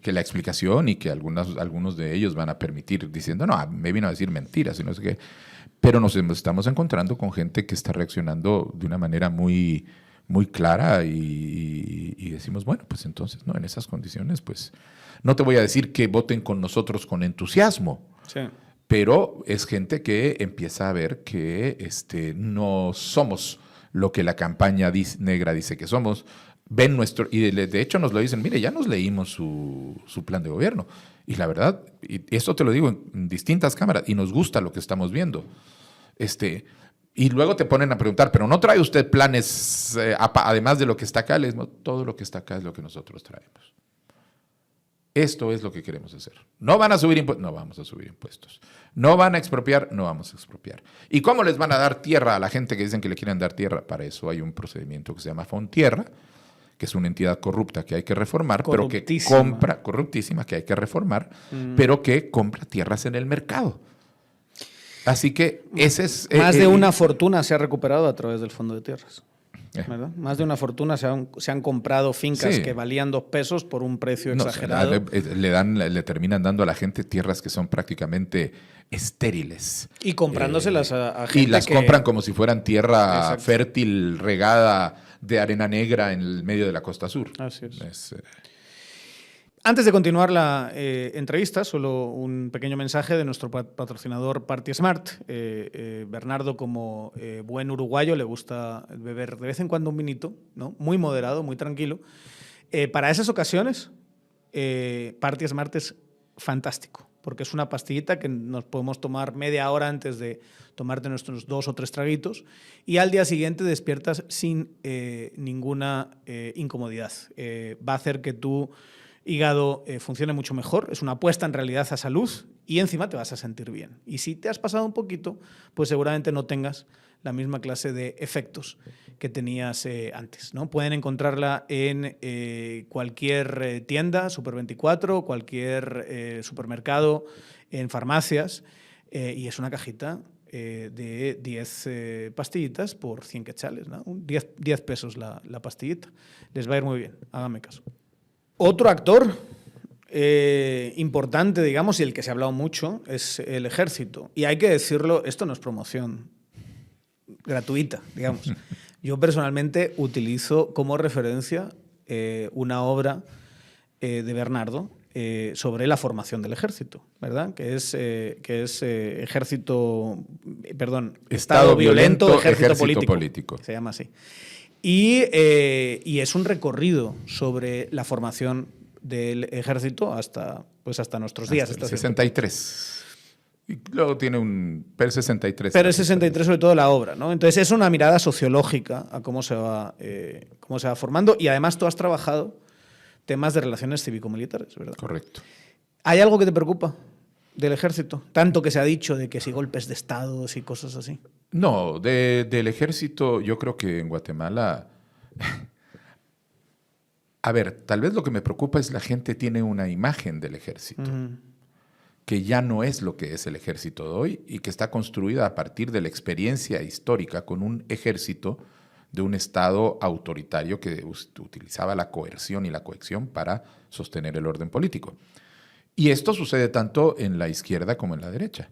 la explicación y que algunos de ellos van a permitir diciendo, no, me vino a decir mentiras y no sé qué. Pero nos estamos encontrando con gente que está reaccionando de una manera muy, muy clara y decimos, bueno, pues entonces, ¿no? En esas condiciones, pues no te voy a decir que voten con nosotros con entusiasmo. Sí. Pero es gente que empieza a ver que no somos lo que la campaña negra dice que somos. Ven y de hecho nos lo dicen, mire, ya nos leímos su plan de gobierno. Y la verdad, y esto te lo digo en distintas cámaras, y nos gusta lo que estamos viendo. Y luego te ponen a preguntar, ¿pero no trae usted planes además de lo que está acá? Les digo, todo lo que está acá es lo que nosotros traemos. Esto es lo que queremos hacer. ¿No van a subir impuestos? No vamos a subir impuestos. ¿No van a expropiar? No vamos a expropiar. ¿Y cómo les van a dar tierra a la gente que dicen que le quieren dar tierra? Para eso hay un procedimiento que se llama Fontierra, que es una entidad corrupta que hay que reformar, pero que compra, corruptísima, que hay que reformar, pero que compra tierras en el mercado. Así que ese es... Más de una fortuna se ha recuperado a través del Fondo de Tierras. ¿Verdad? Más de una fortuna se han comprado fincas que valían 2 pesos por un precio exagerado. Le terminan dando a la gente tierras que son prácticamente estériles. Y comprándoselas a gente y las compran como si fueran tierra fértil, regada de arena negra en el medio de la costa sur. Así es. Antes de continuar la entrevista, solo un pequeño mensaje de nuestro patrocinador Party Smart. Bernardo, como buen uruguayo, le gusta beber de vez en cuando un vinito, ¿no? Muy moderado, muy tranquilo. Para esas ocasiones, Party Smart es fantástico, porque es una pastillita que nos podemos tomar media hora antes de tomarte nuestros 2 o 3 traguitos y al día siguiente despiertas sin ninguna incomodidad. Va a hacer que tu hígado funcione mucho mejor, es una apuesta en realidad a salud y encima te vas a sentir bien. Y si te has pasado un poquito, pues seguramente no tengas la misma clase de efectos que tenías antes, ¿no? Pueden encontrarla en cualquier tienda, Super24, cualquier supermercado, en farmacias, y es una cajita de 10 pastillitas por 100 quetzales, ¿no? 10 pesos la pastillita. Les va a ir muy bien, háganme caso. Otro actor importante, digamos, y el que se ha hablado mucho, es el ejército. Y hay que decirlo, esto no es promoción gratuita, digamos. Yo personalmente utilizo como referencia una obra de Bernardo sobre la formación del ejército, ¿verdad? Que es Estado violento, ejército político. Se llama así. Y es un recorrido sobre la formación del ejército hasta nuestros días. Hasta el 63. Y luego tiene un PER 63. Pero es 63 sobre todo la obra, ¿no? Entonces es una mirada sociológica a cómo se va formando, y además tú has trabajado temas de relaciones cívico-militares, ¿verdad? Correcto. ¿Hay algo que te preocupa del ejército? Tanto que se ha dicho de que si golpes de Estado y cosas así. No, del ejército yo creo que en Guatemala... A ver, tal vez lo que me preocupa es la gente tiene una imagen del ejército. Que ya no es lo que es el ejército de hoy y que está construida a partir de la experiencia histórica con un ejército de un Estado autoritario que utilizaba la coerción y la coacción para sostener el orden político. Y esto sucede tanto en la izquierda como en la derecha.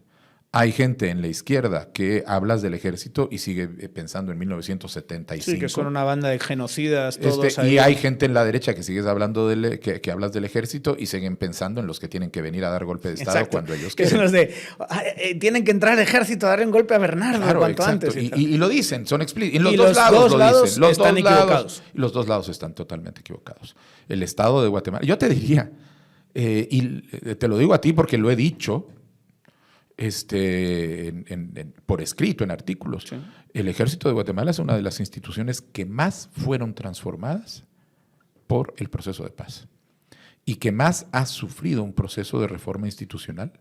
Hay gente en la izquierda que hablas del ejército y sigue pensando en 1975. Sí, que son una banda de genocidas todos ahí. Y hay gente en la derecha que sigues hablando que hablas del ejército y siguen pensando en los que tienen que venir a dar golpe de Estado. Exacto. Cuando ellos quieren. Que son los de, tienen que entrar al ejército a darle un golpe a Bernardo, claro, cuanto antes. Y lo dicen, son explícitos. Y los dos lados lo dicen. Los dos lados están totalmente equivocados. El Estado de Guatemala, yo te diría, y te lo digo a ti porque lo he dicho, por escrito, en artículos. Sí. El Ejército de Guatemala es una de las instituciones que más fueron transformadas por el proceso de paz y que más ha sufrido un proceso de reforma institucional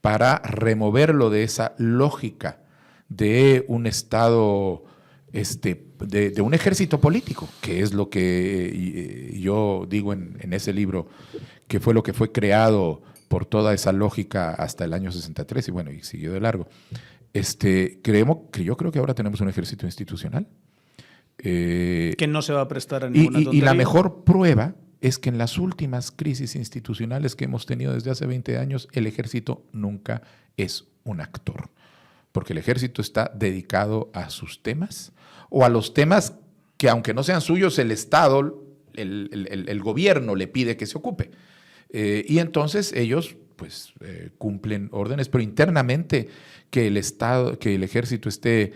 para removerlo de esa lógica de un Estado, de un ejército político, que es lo que yo digo en ese libro, que fue lo que fue creado por toda esa lógica hasta el año 63 y bueno, y siguió de largo. Yo creo que ahora tenemos un ejército institucional. Que no se va a prestar a ninguna tontería. Y la mejor prueba es que en las últimas crisis institucionales que hemos tenido desde hace 20 años, el ejército nunca es un actor. Porque el ejército está dedicado a sus temas o a los temas que, aunque no sean suyos, el Estado, el gobierno le pide que se ocupe. Y entonces ellos pues cumplen órdenes, pero internamente que el Estado, que el ejército esté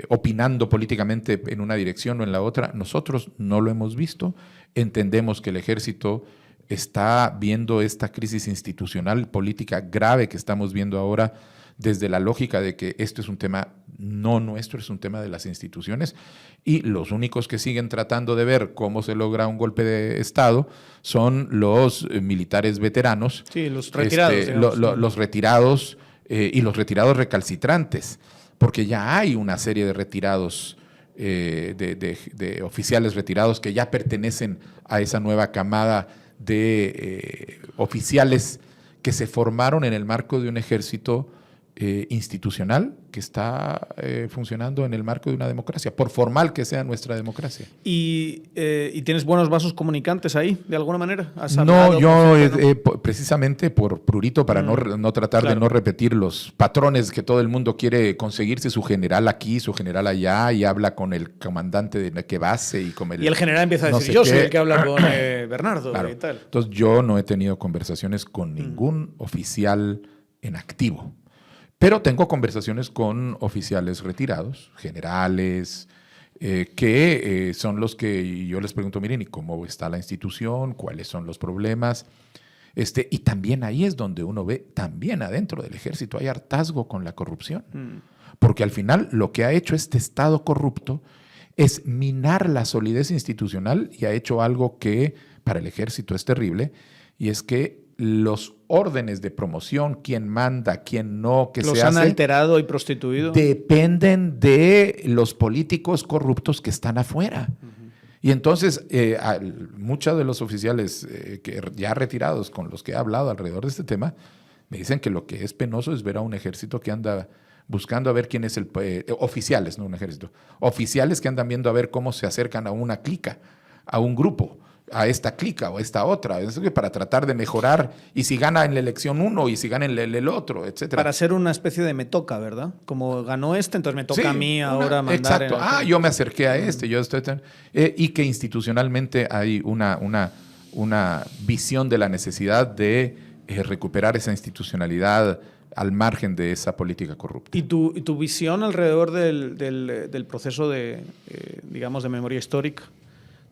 opinando políticamente en una dirección o en la otra, nosotros no lo hemos visto. Entendemos que el ejército está viendo esta crisis institucional, política grave que estamos viendo ahora desde la lógica de que esto es un tema no nuestro, es un tema de las instituciones, y los únicos que siguen tratando de ver cómo se logra un golpe de Estado son los militares veteranos. Sí, los retirados. Los retirados y los retirados recalcitrantes, porque ya hay una serie de retirados, de oficiales retirados que ya pertenecen a esa nueva camada de oficiales que se formaron en el marco de un ejército institucional que está funcionando en el marco de una democracia, por formal que sea nuestra democracia. ¿Y tienes buenos vasos comunicantes ahí, de alguna manera? No, yo precisamente por prurito, para no tratar de no repetir los patrones que todo el mundo quiere conseguirse, su general aquí, su general allá, y habla con el comandante de qué base y con y el general empieza a decir, yo soy el que habla con Bernardo, claro. Y tal. Entonces yo no he tenido conversaciones con ningún oficial en activo. Pero tengo conversaciones con oficiales retirados, generales, que son los que yo les pregunto, miren, ¿y cómo está la institución? ¿Cuáles son los problemas? Y también ahí es donde uno ve, también adentro del ejército hay hartazgo con la corrupción. Porque al final lo que ha hecho este Estado corrupto es minar la solidez institucional y ha hecho algo que para el ejército es terrible, y es que los órdenes de promoción, quién manda, quién no, qué se hace, los han alterado y prostituido, dependen de los políticos corruptos que están afuera. Y entonces muchos de los oficiales que ya retirados con los que he hablado alrededor de este tema me dicen que lo que es penoso es ver a un ejército que anda buscando a ver quién es oficiales, no un ejército, oficiales que andan viendo a ver cómo se acercan a una clica, a un grupo, a esta clica o a esta otra, para tratar de mejorar, y si gana en la elección uno y si gana en el otro, etcétera. Para hacer una especie de me toca, ¿verdad? Como ganó entonces me toca a mí ahora mandar. Exacto. Yo me acerqué a y que institucionalmente hay una visión de la necesidad de recuperar esa institucionalidad al margen de esa política corrupta. ¿Y tu visión alrededor del proceso de, digamos, de memoria histórica,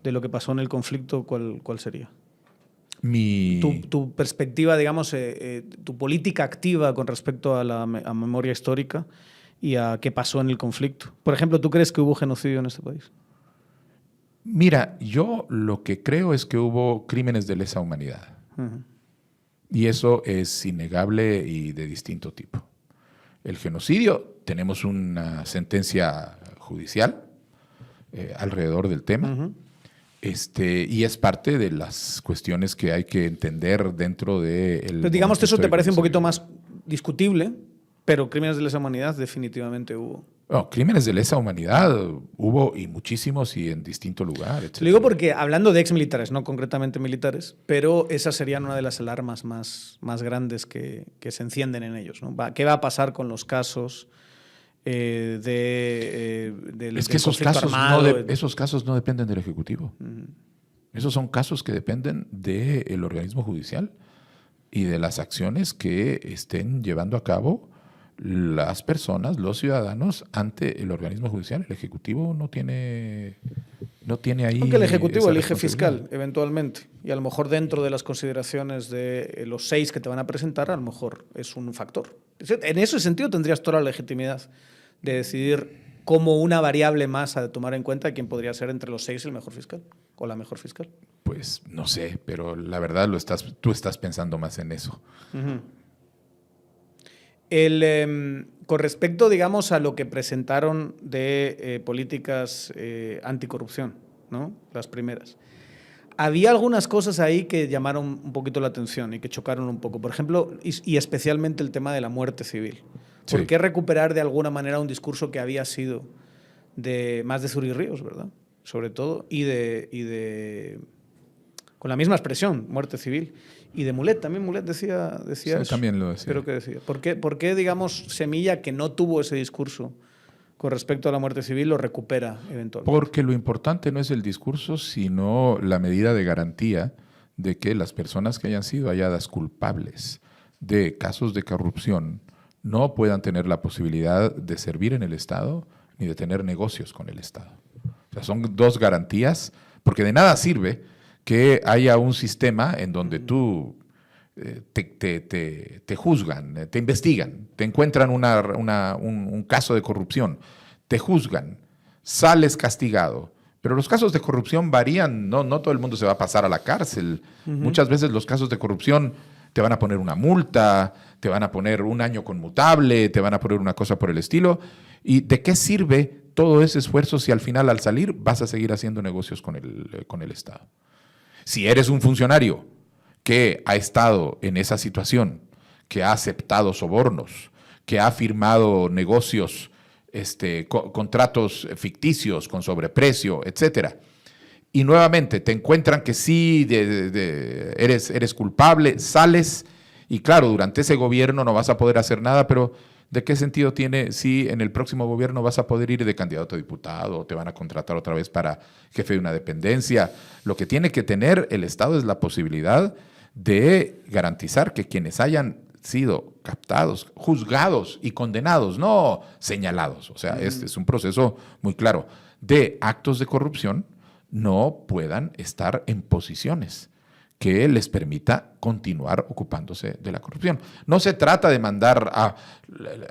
de lo que pasó en el conflicto, cuál sería? Tu perspectiva, digamos, tu política activa con respecto a memoria histórica y a qué pasó en el conflicto. Por ejemplo, ¿tú crees que hubo genocidio en este país? Mira, yo lo que creo es que hubo crímenes de lesa humanidad. Uh-huh. Y eso es innegable y de distinto tipo. El genocidio, tenemos una sentencia judicial alrededor del tema. Uh-huh. Y es parte de las cuestiones que hay que entender dentro de... Pero digamos que eso te parece un poquito más discutible, pero crímenes de lesa humanidad definitivamente hubo. No, crímenes de lesa humanidad hubo y muchísimos y en distinto lugar, etc. Lo digo porque hablando de exmilitares, no concretamente militares, pero esas serían una de las alarmas más grandes que se encienden en ellos, ¿no? ¿Qué va a pasar con los casos del es que esos casos no dependen del Ejecutivo. Uh-huh. Esos son casos que dependen del organismo judicial y de las acciones que estén llevando a cabo las personas, los ciudadanos, ante el organismo judicial. El Ejecutivo no tiene ahí... Aunque el Ejecutivo elige fiscal, eventualmente. Y a lo mejor dentro de las consideraciones de los 6 que te van a presentar, a lo mejor es un factor. En ese sentido tendrías toda la legitimidad de decidir como una variable más a tomar en cuenta quién podría ser entre los 6 el mejor fiscal o la mejor fiscal. Pues no sé, pero la verdad tú estás pensando más en eso. Uh-huh. Con respecto, digamos, a lo que presentaron de políticas anticorrupción, ¿no? Las primeras. Había algunas cosas ahí que llamaron un poquito la atención y que chocaron un poco. Por ejemplo, y especialmente el tema de la muerte civil. ¿Por Sí. qué recuperar de alguna manera un discurso que había sido más de Zuri Ríos, ¿verdad? Sobre todo, y con la misma expresión, muerte civil. Y de Mulet, también Mulet decía Sí, eso. también lo decía. Creo que decía. ¿Por qué, digamos, Semilla, que no tuvo ese discurso con respecto a la muerte civil, lo recupera eventualmente? Porque lo importante no es el discurso, sino la medida de garantía de que las personas que hayan sido halladas culpables de casos de corrupción no puedan tener la posibilidad de servir en el Estado ni de tener negocios con el Estado. O sea, son dos garantías, porque de nada sirve que haya un sistema en donde tú te juzgan, te investigan, te encuentran un caso de corrupción, te juzgan, sales castigado. Pero los casos de corrupción varían, no todo el mundo se va a pasar a la cárcel. Uh-huh. Muchas veces los casos de corrupción te van a poner una multa, te van a poner un año conmutable, te van a poner una cosa por el estilo. ¿Y de qué sirve todo ese esfuerzo si al final, al salir, vas a seguir haciendo negocios con el Estado? Si eres un funcionario que ha estado en esa situación, que ha aceptado sobornos, que ha firmado negocios, contratos ficticios con sobreprecio, etcétera, y nuevamente te encuentran que sí eres culpable, sales, y claro, durante ese gobierno no vas a poder hacer nada, pero ¿de qué sentido tiene si en el próximo gobierno vas a poder ir de candidato a diputado o te van a contratar otra vez para jefe de una dependencia? Lo que tiene que tener el Estado es la posibilidad de garantizar que quienes hayan sido captados, juzgados y condenados, no señalados, o sea, este es un proceso muy claro, de actos de corrupción, no puedan estar en posiciones que les permita continuar ocupándose de la corrupción. No se trata de mandar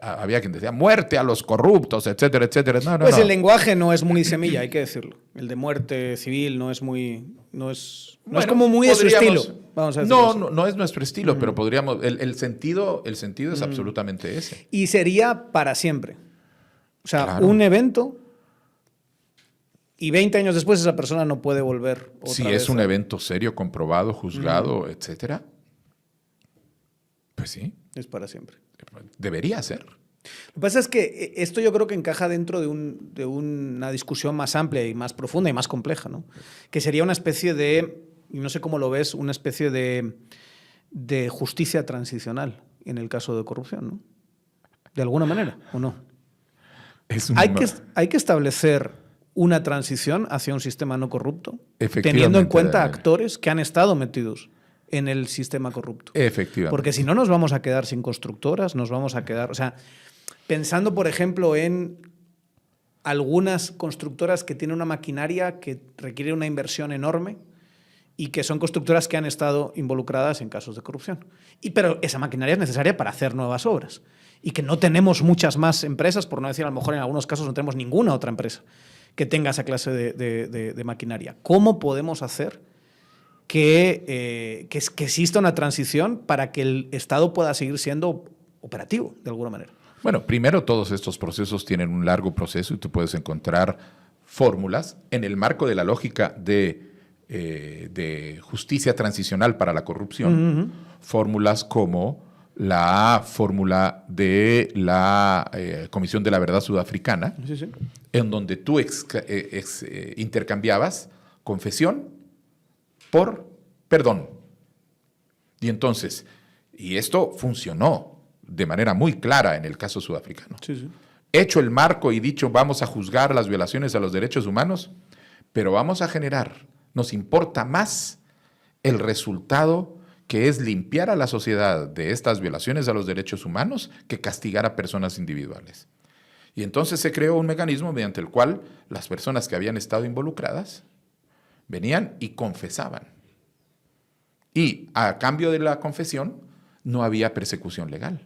había quien decía, muerte a los corruptos, etcétera, etcétera. No. El lenguaje no es muy Semilla, hay que decirlo. El de muerte civil no es como muy de su estilo. Vamos a decir no es nuestro estilo, pero podríamos, el sentido es absolutamente ese. Y sería para siempre. O sea, claro. Un evento y 20 años después esa persona no puede volver otra vez. Si es un evento serio, comprobado, juzgado, etcétera, pues sí. Es para siempre. Debería ser. Lo que pasa es que esto yo creo que encaja dentro de una discusión más amplia y más profunda y más compleja, ¿no? Que sería una especie de, y no sé cómo lo ves, una especie de justicia transicional en el caso de corrupción, ¿no? De alguna manera, ¿o no? Hay que establecer una transición hacia un sistema no corrupto, Efectivamente, teniendo en cuenta Daniel. actores que han estado metidos en el sistema corrupto. Efectivamente. Porque si no nos vamos a quedar sin constructoras, nos vamos a quedar... O sea, pensando, por ejemplo, en algunas constructoras que tienen una maquinaria que requiere una inversión enorme y que son constructoras que han estado involucradas en casos de corrupción. Pero esa maquinaria es necesaria para hacer nuevas obras. Y que no tenemos muchas más empresas, por no decir a lo mejor en algunos casos no tenemos ninguna otra empresa que tenga esa clase de maquinaria. ¿Cómo podemos hacer que exista una transición para que el Estado pueda seguir siendo operativo de alguna manera? Bueno, primero todos estos procesos tienen un largo proceso y tú puedes encontrar fórmulas en el marco de la lógica de justicia transicional para la corrupción, fórmulas como la fórmula de la Comisión de la Verdad Sudafricana, en donde tú intercambiabas confesión por perdón. Y entonces, y esto funcionó de manera muy clara en el caso sudafricano. Hecho el marco y dicho vamos a juzgar las violaciones a los derechos humanos, pero vamos a generar, nos importa más el resultado que es limpiar a la sociedad de estas violaciones a los derechos humanos que castigar a personas individuales. Y entonces se creó un mecanismo mediante el cual las personas que habían estado involucradas venían y confesaban. Y a cambio de la confesión no había persecución legal.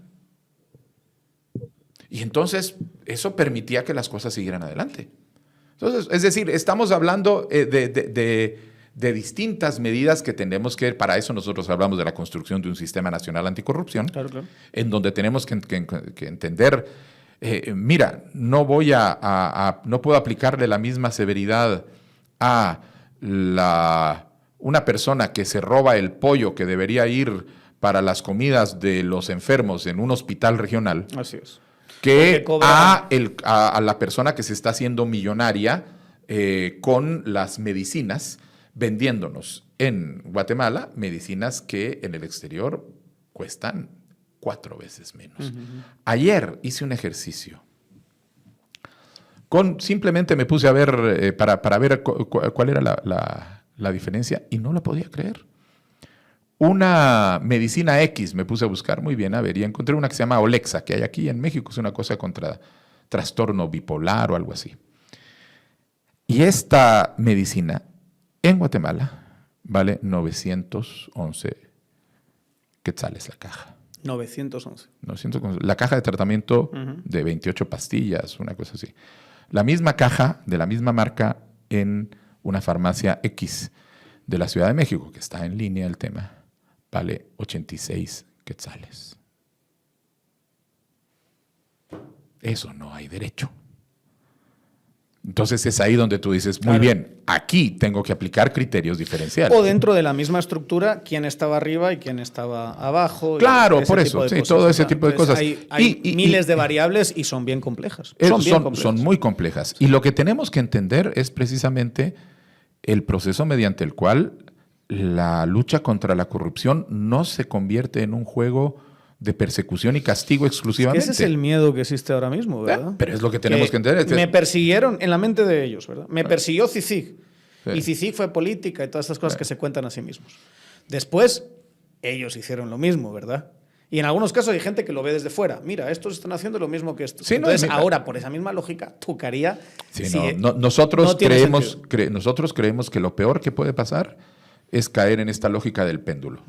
Y entonces eso permitía que las cosas siguieran adelante. Entonces, es decir, estamos hablando de distintas medidas que tenemos que, para eso nosotros hablamos de la construcción de un sistema nacional anticorrupción, claro. En donde tenemos que entender, mira, no puedo aplicarle la misma severidad a una persona que se roba el pollo que debería ir para las comidas de los enfermos en un hospital regional. Así es. Que a la persona que se está haciendo millonaria con las medicinas, vendiéndonos en Guatemala medicinas que en el exterior cuestan 4 veces menos. Ayer hice un ejercicio. Simplemente me puse a ver para ver cuál era la diferencia y no la podía creer. Una medicina X me puse a buscar muy bien, a ver, y encontré una que se llama Olexa, que hay aquí en México, es una cosa contra trastorno bipolar o algo así. Y esta medicina en Guatemala vale 911 quetzales la caja. 911. La caja de tratamiento de 28 pastillas, una cosa así. La misma caja de la misma marca en una farmacia X de la Ciudad de México, que está en línea el tema, vale 86 quetzales. Eso no hay derecho. Entonces es ahí donde tú dices, muy bien, aquí tengo que aplicar criterios diferenciales. O dentro de la misma estructura, quién estaba arriba y quién estaba abajo. Claro, por eso, sí, todo ese tipo de cosas. Hay miles de variables y son bien complejas. Son muy complejas. Y lo que tenemos que entender es precisamente el proceso mediante el cual la lucha contra la corrupción no se convierte en un juego de persecución y castigo exclusivamente. Ese es el miedo que existe ahora mismo, ¿verdad? Pero es lo que tenemos que entender. Me persiguieron en la mente de ellos, ¿verdad? Me persiguió CICIG. Sí. Y CICIG fue política y todas estas cosas que se cuentan a sí mismos. Después, ellos hicieron lo mismo, ¿verdad? Y en algunos casos hay gente que lo ve desde fuera. Mira, estos están haciendo lo mismo que estos. Sí, entonces, ahora, por esa misma lógica, tocaría... Sí, nosotros creemos que lo peor que puede pasar es caer en esta lógica del péndulo.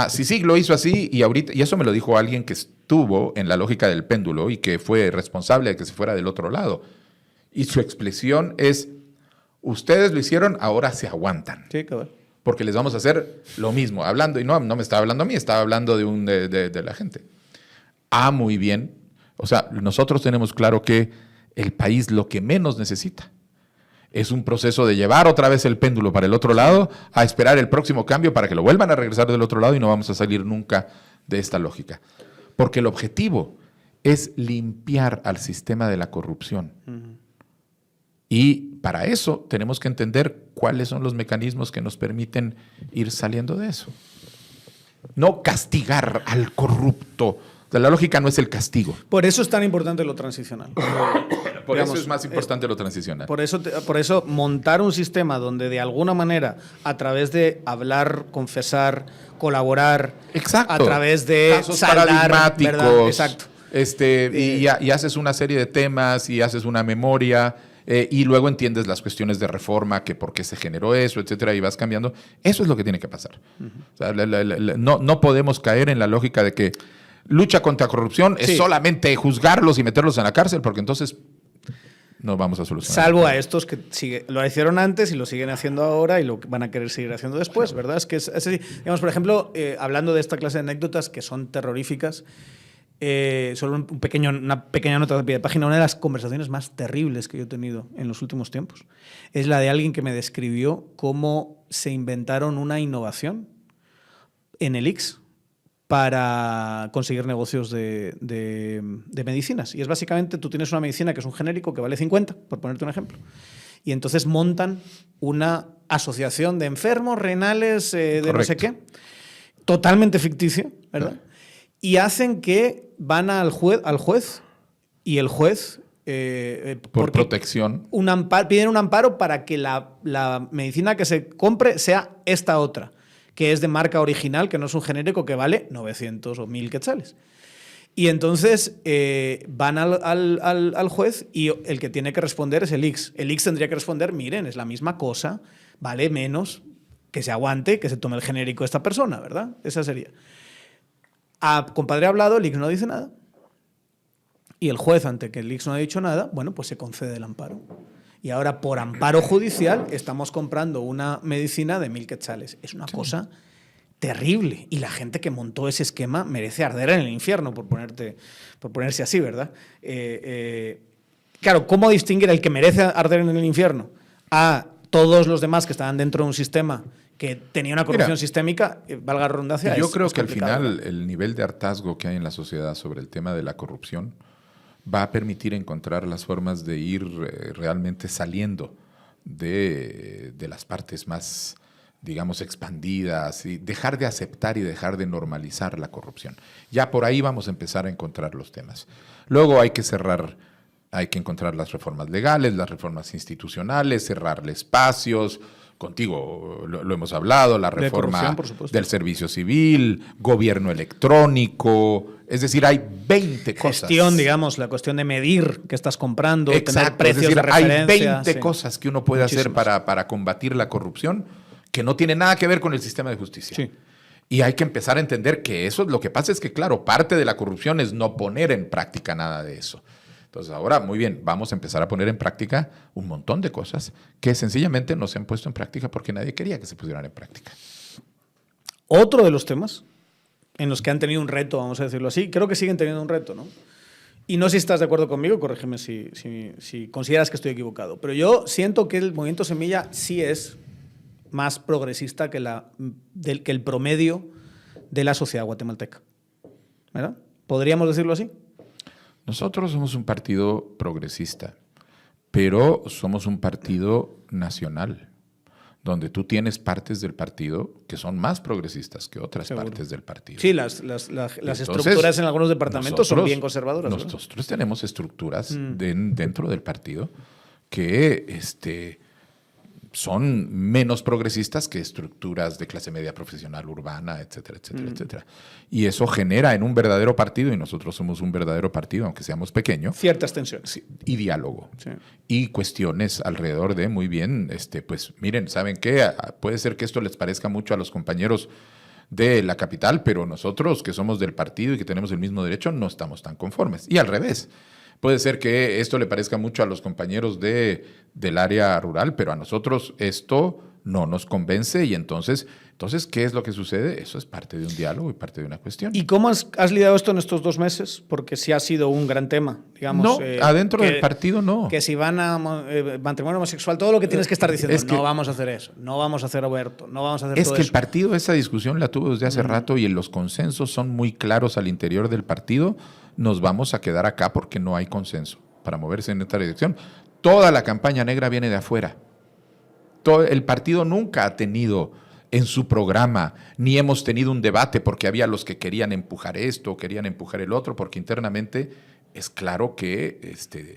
CICIG lo hizo así y eso me lo dijo alguien que estuvo en la lógica del péndulo y que fue responsable de que se fuera del otro lado. Y su expresión es, ustedes lo hicieron, ahora se aguantan. Sí, cabrón. Porque les vamos a hacer lo mismo. Hablando, y no me estaba hablando a mí, estaba hablando de la gente. Muy bien. O sea, nosotros tenemos claro que el país lo que menos necesita es un proceso de llevar otra vez el péndulo para el otro lado, a esperar el próximo cambio para que lo vuelvan a regresar del otro lado y no vamos a salir nunca de esta lógica. Porque el objetivo es limpiar al sistema de la corrupción. Y para eso tenemos que entender cuáles son los mecanismos que nos permiten ir saliendo de eso. No castigar al corrupto. O sea, la lógica no es el castigo. Por eso es tan importante lo transicional. Por eso es más importante lo transicional. Por eso montar un sistema donde de alguna manera, a través de hablar, confesar, colaborar, exacto, a través de casos paradigmáticos, ¿verdad? Exacto. Y haces una serie de temas y haces una memoria y luego entiendes las cuestiones de reforma, que por qué se generó eso, etcétera, y vas cambiando. Eso es lo que tiene que pasar. O sea, no podemos caer en la lógica de que lucha contra corrupción es solamente juzgarlos y meterlos en la cárcel, porque entonces no vamos a solucionar. Salvo a estos que lo hicieron antes y lo siguen haciendo ahora y lo van a querer seguir haciendo después, ¿verdad? Es que es así. Digamos, por ejemplo, hablando de esta clase de anécdotas que son terroríficas, solo una pequeña nota de pie de página. Una de las conversaciones más terribles que yo he tenido en los últimos tiempos es la de alguien que me describió cómo se inventaron una innovación en el ICS para conseguir negocios de medicinas. Y es básicamente, tú tienes una medicina que es un genérico que vale 50, por ponerte un ejemplo. Y entonces montan una asociación de enfermos renales de no sé qué, totalmente ficticia, ¿verdad? Y hacen que van al juez y el juez... por protección. Piden un amparo para que la medicina que se compre sea esta otra, que es de marca original, que no es un genérico que vale 900 o 1000 quetzales. Y entonces van al juez y el que tiene que responder es el ICS. El ICS tendría que responder, miren, es la misma cosa, vale menos, que se aguante, que se tome el genérico de esta persona, ¿verdad? Esa sería. A compadre hablado, el ICS no dice nada. Y el juez, ante que el ICS no ha dicho nada, bueno, pues se concede el amparo. Y ahora, por amparo judicial, estamos comprando una medicina de 1000 quetzales. Es una cosa terrible. Y la gente que montó ese esquema merece arder en el infierno, por ponerse así, ¿verdad? Claro, ¿cómo distinguir el que merece arder en el infierno a todos los demás que estaban dentro de un sistema que tenía una corrupción sistémica? Valga la redundancia. Yo creo que al final el nivel de hartazgo que hay en la sociedad sobre el tema de la corrupción va a permitir encontrar las formas de ir realmente saliendo de las partes más, digamos, expandidas y dejar de aceptar y dejar de normalizar la corrupción. Ya por ahí vamos a empezar a encontrar los temas. Luego hay que encontrar las reformas legales, las reformas institucionales, cerrarle espacios. Contigo lo hemos hablado, la reforma del servicio civil, gobierno electrónico, es decir, hay 20 cosas. Gestión, digamos, la cuestión de medir qué estás comprando, exacto, tener precios es decir, de referencia. Hay 20 cosas que uno puede hacer para combatir la corrupción que no tiene nada que ver con el sistema de justicia. Sí. Y hay que empezar a entender que eso, lo que pasa es que, claro, parte de la corrupción es no poner en práctica nada de eso. Entonces ahora, muy bien, vamos a empezar a poner en práctica un montón de cosas que sencillamente no se han puesto en práctica porque nadie quería que se pusieran en práctica. Otro de los temas en los que han tenido un reto, vamos a decirlo así, creo que siguen teniendo un reto, ¿no? Y no sé si estás de acuerdo conmigo, corrígeme si consideras que estoy equivocado, pero yo siento que el movimiento Semilla sí es más progresista que el promedio de la sociedad guatemalteca, ¿verdad? ¿Podríamos decirlo así? Nosotros somos un partido progresista, pero somos un partido nacional, donde tú tienes partes del partido que son más progresistas que otras partes del partido. Sí, las estructuras en algunos departamentos son bien conservadoras. Nosotros tenemos estructuras dentro del partido que son menos progresistas que estructuras de clase media profesional urbana, etcétera, etcétera, etcétera. Y eso genera en un verdadero partido, y nosotros somos un verdadero partido, aunque seamos pequeños, ciertas tensiones. Y diálogo. Sí. Y cuestiones alrededor de, muy bien, pues miren, ¿saben qué? Puede ser que esto les parezca mucho a los compañeros de la capital, pero nosotros que somos del partido y que tenemos el mismo derecho no estamos tan conformes. Y al revés. Puede ser que esto le parezca mucho a los compañeros del área rural, pero a nosotros esto no nos convence y entonces, ¿qué es lo que sucede? Eso es parte de un diálogo y parte de una cuestión. ¿Y cómo has lidiado esto en estos 2 meses? Porque sí ha sido un gran tema, digamos. No, adentro del partido no. Que si van a matrimonio homosexual, todo lo que tienes que estar diciendo, no vamos a hacer eso, no vamos a hacer aborto, no vamos a hacer todo eso. Es que el partido esa discusión la tuvo desde hace rato y los consensos son muy claros al interior del partido. Nos vamos a quedar acá porque no hay consenso para moverse en esta dirección. Toda la campaña negra viene de afuera. El partido nunca ha tenido en su programa, ni hemos tenido un debate porque había los que querían empujar esto, querían empujar el otro, porque internamente es claro que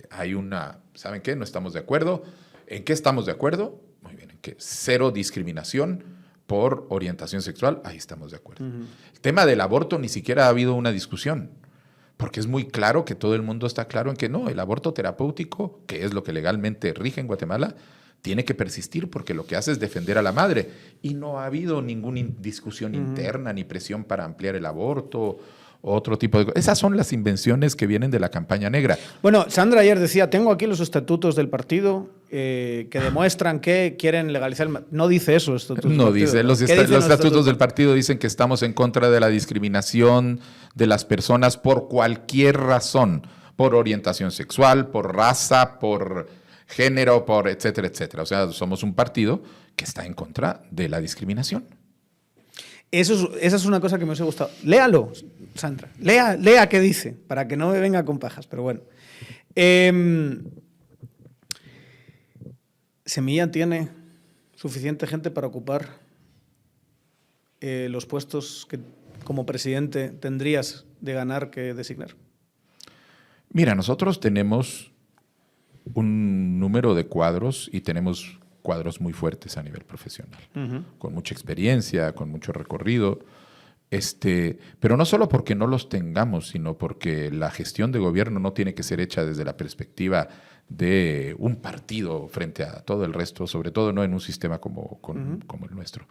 hay una, ¿saben qué? No estamos de acuerdo. ¿En qué estamos de acuerdo? Muy bien, en que cero discriminación por orientación sexual, ahí estamos de acuerdo. El tema del aborto ni siquiera ha habido una discusión, porque es muy claro que todo el mundo está claro en que no, el aborto terapéutico, que es lo que legalmente rige en Guatemala, tiene que persistir porque lo que hace es defender a la madre. Y no ha habido ninguna discusión interna ni presión para ampliar el aborto, otro tipo de cosas. Esas son las invenciones que vienen de la campaña negra. Bueno, Sandra ayer decía, tengo aquí los estatutos del partido que demuestran que quieren legalizar el... No dice eso. No dice. Los estatutos del partido dicen que estamos en contra de la discriminación de las personas por cualquier razón, por orientación sexual, por raza, por género, por etcétera, etcétera. O sea, somos un partido que está en contra de la discriminación. Esa es una cosa que me hubiese gustado. Léalo, Sandra. Lea qué dice, para que no me venga con pajas, pero bueno. Semilla tiene suficiente gente para ocupar los puestos que como presidente tendrías de ganar que designar. Mira, nosotros tenemos un número de cuadros y tenemos cuadros muy fuertes a nivel profesional, con mucha experiencia, con mucho recorrido, pero no solo porque no los tengamos, sino porque la gestión de gobierno no tiene que ser hecha desde la perspectiva de un partido frente a todo el resto, sobre todo no en un sistema como el nuestro.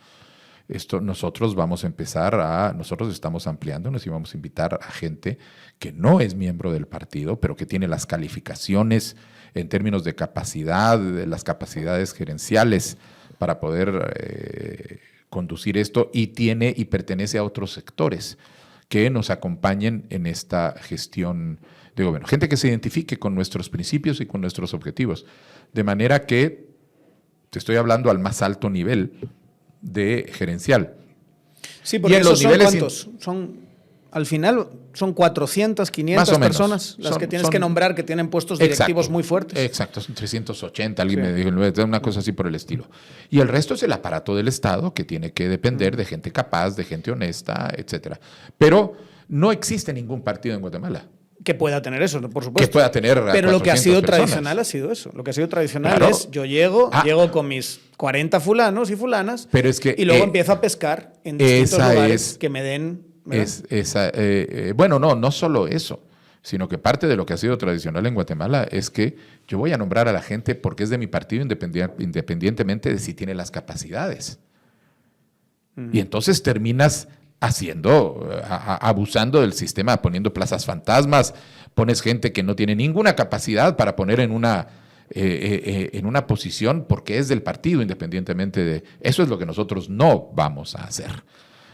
Nosotros vamos a empezar nosotros estamos ampliándonos y vamos a invitar a gente que no es miembro del partido, pero que tiene las calificaciones en términos de capacidad, de las capacidades gerenciales para poder conducir esto y pertenece a otros sectores que nos acompañen en esta gestión de gobierno. Gente que se identifique con nuestros principios y con nuestros objetivos. De manera que, te estoy hablando al más alto nivel de gerencial. Sí, porque esos son ¿cuántos? Al final son 400, 500 personas las que tienes que nombrar que tienen puestos directivos muy fuertes. Exacto, son 380, alguien me dijo, una cosa así por el estilo. Y el resto es el aparato del Estado que tiene que depender de gente capaz, de gente honesta, etcétera. Pero no existe ningún partido en Guatemala que pueda tener eso, por supuesto. Que pueda tener pero lo que ha sido tradicional ha sido eso. Lo que ha sido tradicional es yo llego con mis 40 fulanos y fulanas pero es que, y luego empiezo a pescar en distintos lugares que me den... bueno, no solo eso, sino que parte de lo que ha sido tradicional en Guatemala es que yo voy a nombrar a la gente porque es de mi partido independientemente de si tiene las capacidades. Y entonces terminas abusando del sistema, poniendo plazas fantasmas, pones gente que no tiene ninguna capacidad para poner en una posición porque es del partido independientemente de... Eso es lo que nosotros no vamos a hacer.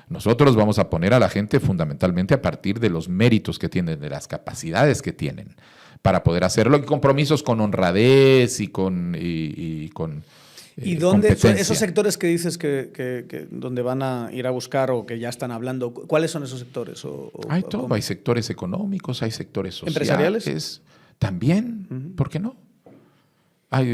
Nosotros vamos a poner a la gente fundamentalmente a partir de los méritos que tienen, de las capacidades que tienen, para poder hacerlo, y compromisos con honradez y con ¿Y dónde son esos sectores que dices que donde van a ir a buscar o que ya están hablando? ¿Cuáles son esos sectores? Hay todo, hay sectores económicos, hay sectores sociales. ¿Empresariales? También, ¿por qué no?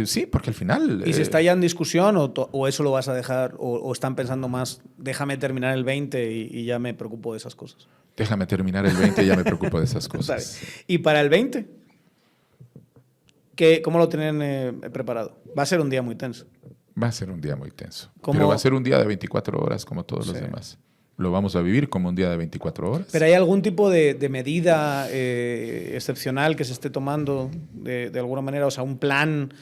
Sí, porque al final... ¿Y si está ya en discusión o eso lo vas a dejar o están pensando más, déjame terminar el 20 y ya me preocupo de esas cosas? Déjame terminar el 20 y ya me preocupo de esas cosas. ¿Y para el 20? ¿Cómo lo tienen preparado? Va a ser un día muy tenso. Va a ser un día muy tenso. Pero va a ser un día de 24 horas como todos los demás. Lo vamos a vivir como un día de 24 horas. ¿Pero hay algún tipo de medida excepcional que se esté tomando de alguna manera? O sea, un plan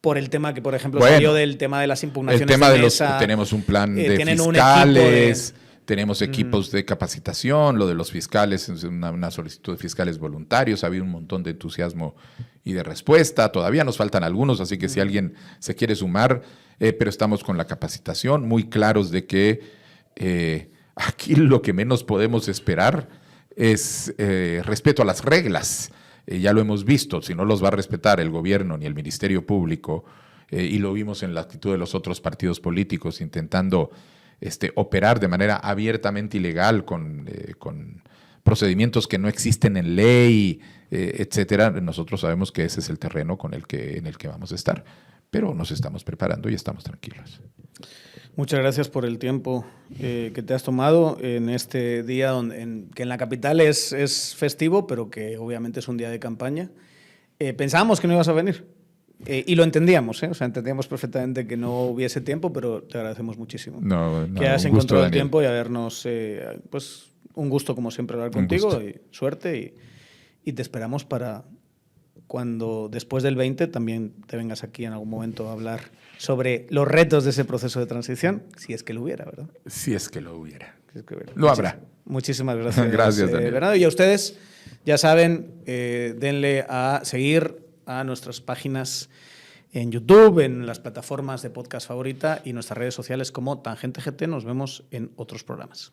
por el tema que, por ejemplo, salió del tema de las impugnaciones. El tema de mesa, tenemos un plan de fiscales, tenemos equipos de capacitación, lo de los fiscales, una solicitud de fiscales voluntarios, ha habido un montón de entusiasmo y de respuesta. Todavía nos faltan algunos, así que si alguien se quiere sumar, pero estamos con la capacitación, muy claros de que aquí lo que menos podemos esperar es respeto a las reglas. Ya lo hemos visto, si no los va a respetar el gobierno ni el Ministerio Público, y lo vimos en la actitud de los otros partidos políticos intentando operar de manera abiertamente ilegal con procedimientos que no existen en ley, etcétera. Nosotros sabemos que ese es el terreno en el que vamos a estar. pero nos estamos preparando y estamos tranquilos. Muchas gracias por el tiempo que te has tomado en este día que en la capital es festivo, pero que obviamente es un día de campaña. Pensábamos que no ibas a venir y lo entendíamos, o sea, entendíamos perfectamente que no hubiese tiempo, pero te agradecemos muchísimo que hayas encontrado el tiempo y habernos, pues un gusto como siempre hablar contigo y suerte y te esperamos para cuando después del 20 también te vengas aquí en algún momento a hablar sobre los retos de ese proceso de transición, si es que lo hubiera, ¿verdad? Si es que lo hubiera. Lo habrá. Muchísimas gracias. Gracias, Daniel. Bernardo. Y a ustedes, ya saben, denle a seguir a nuestras páginas en YouTube, en las plataformas de podcast favorita y nuestras redes sociales como Tangente GT. Nos vemos en otros programas.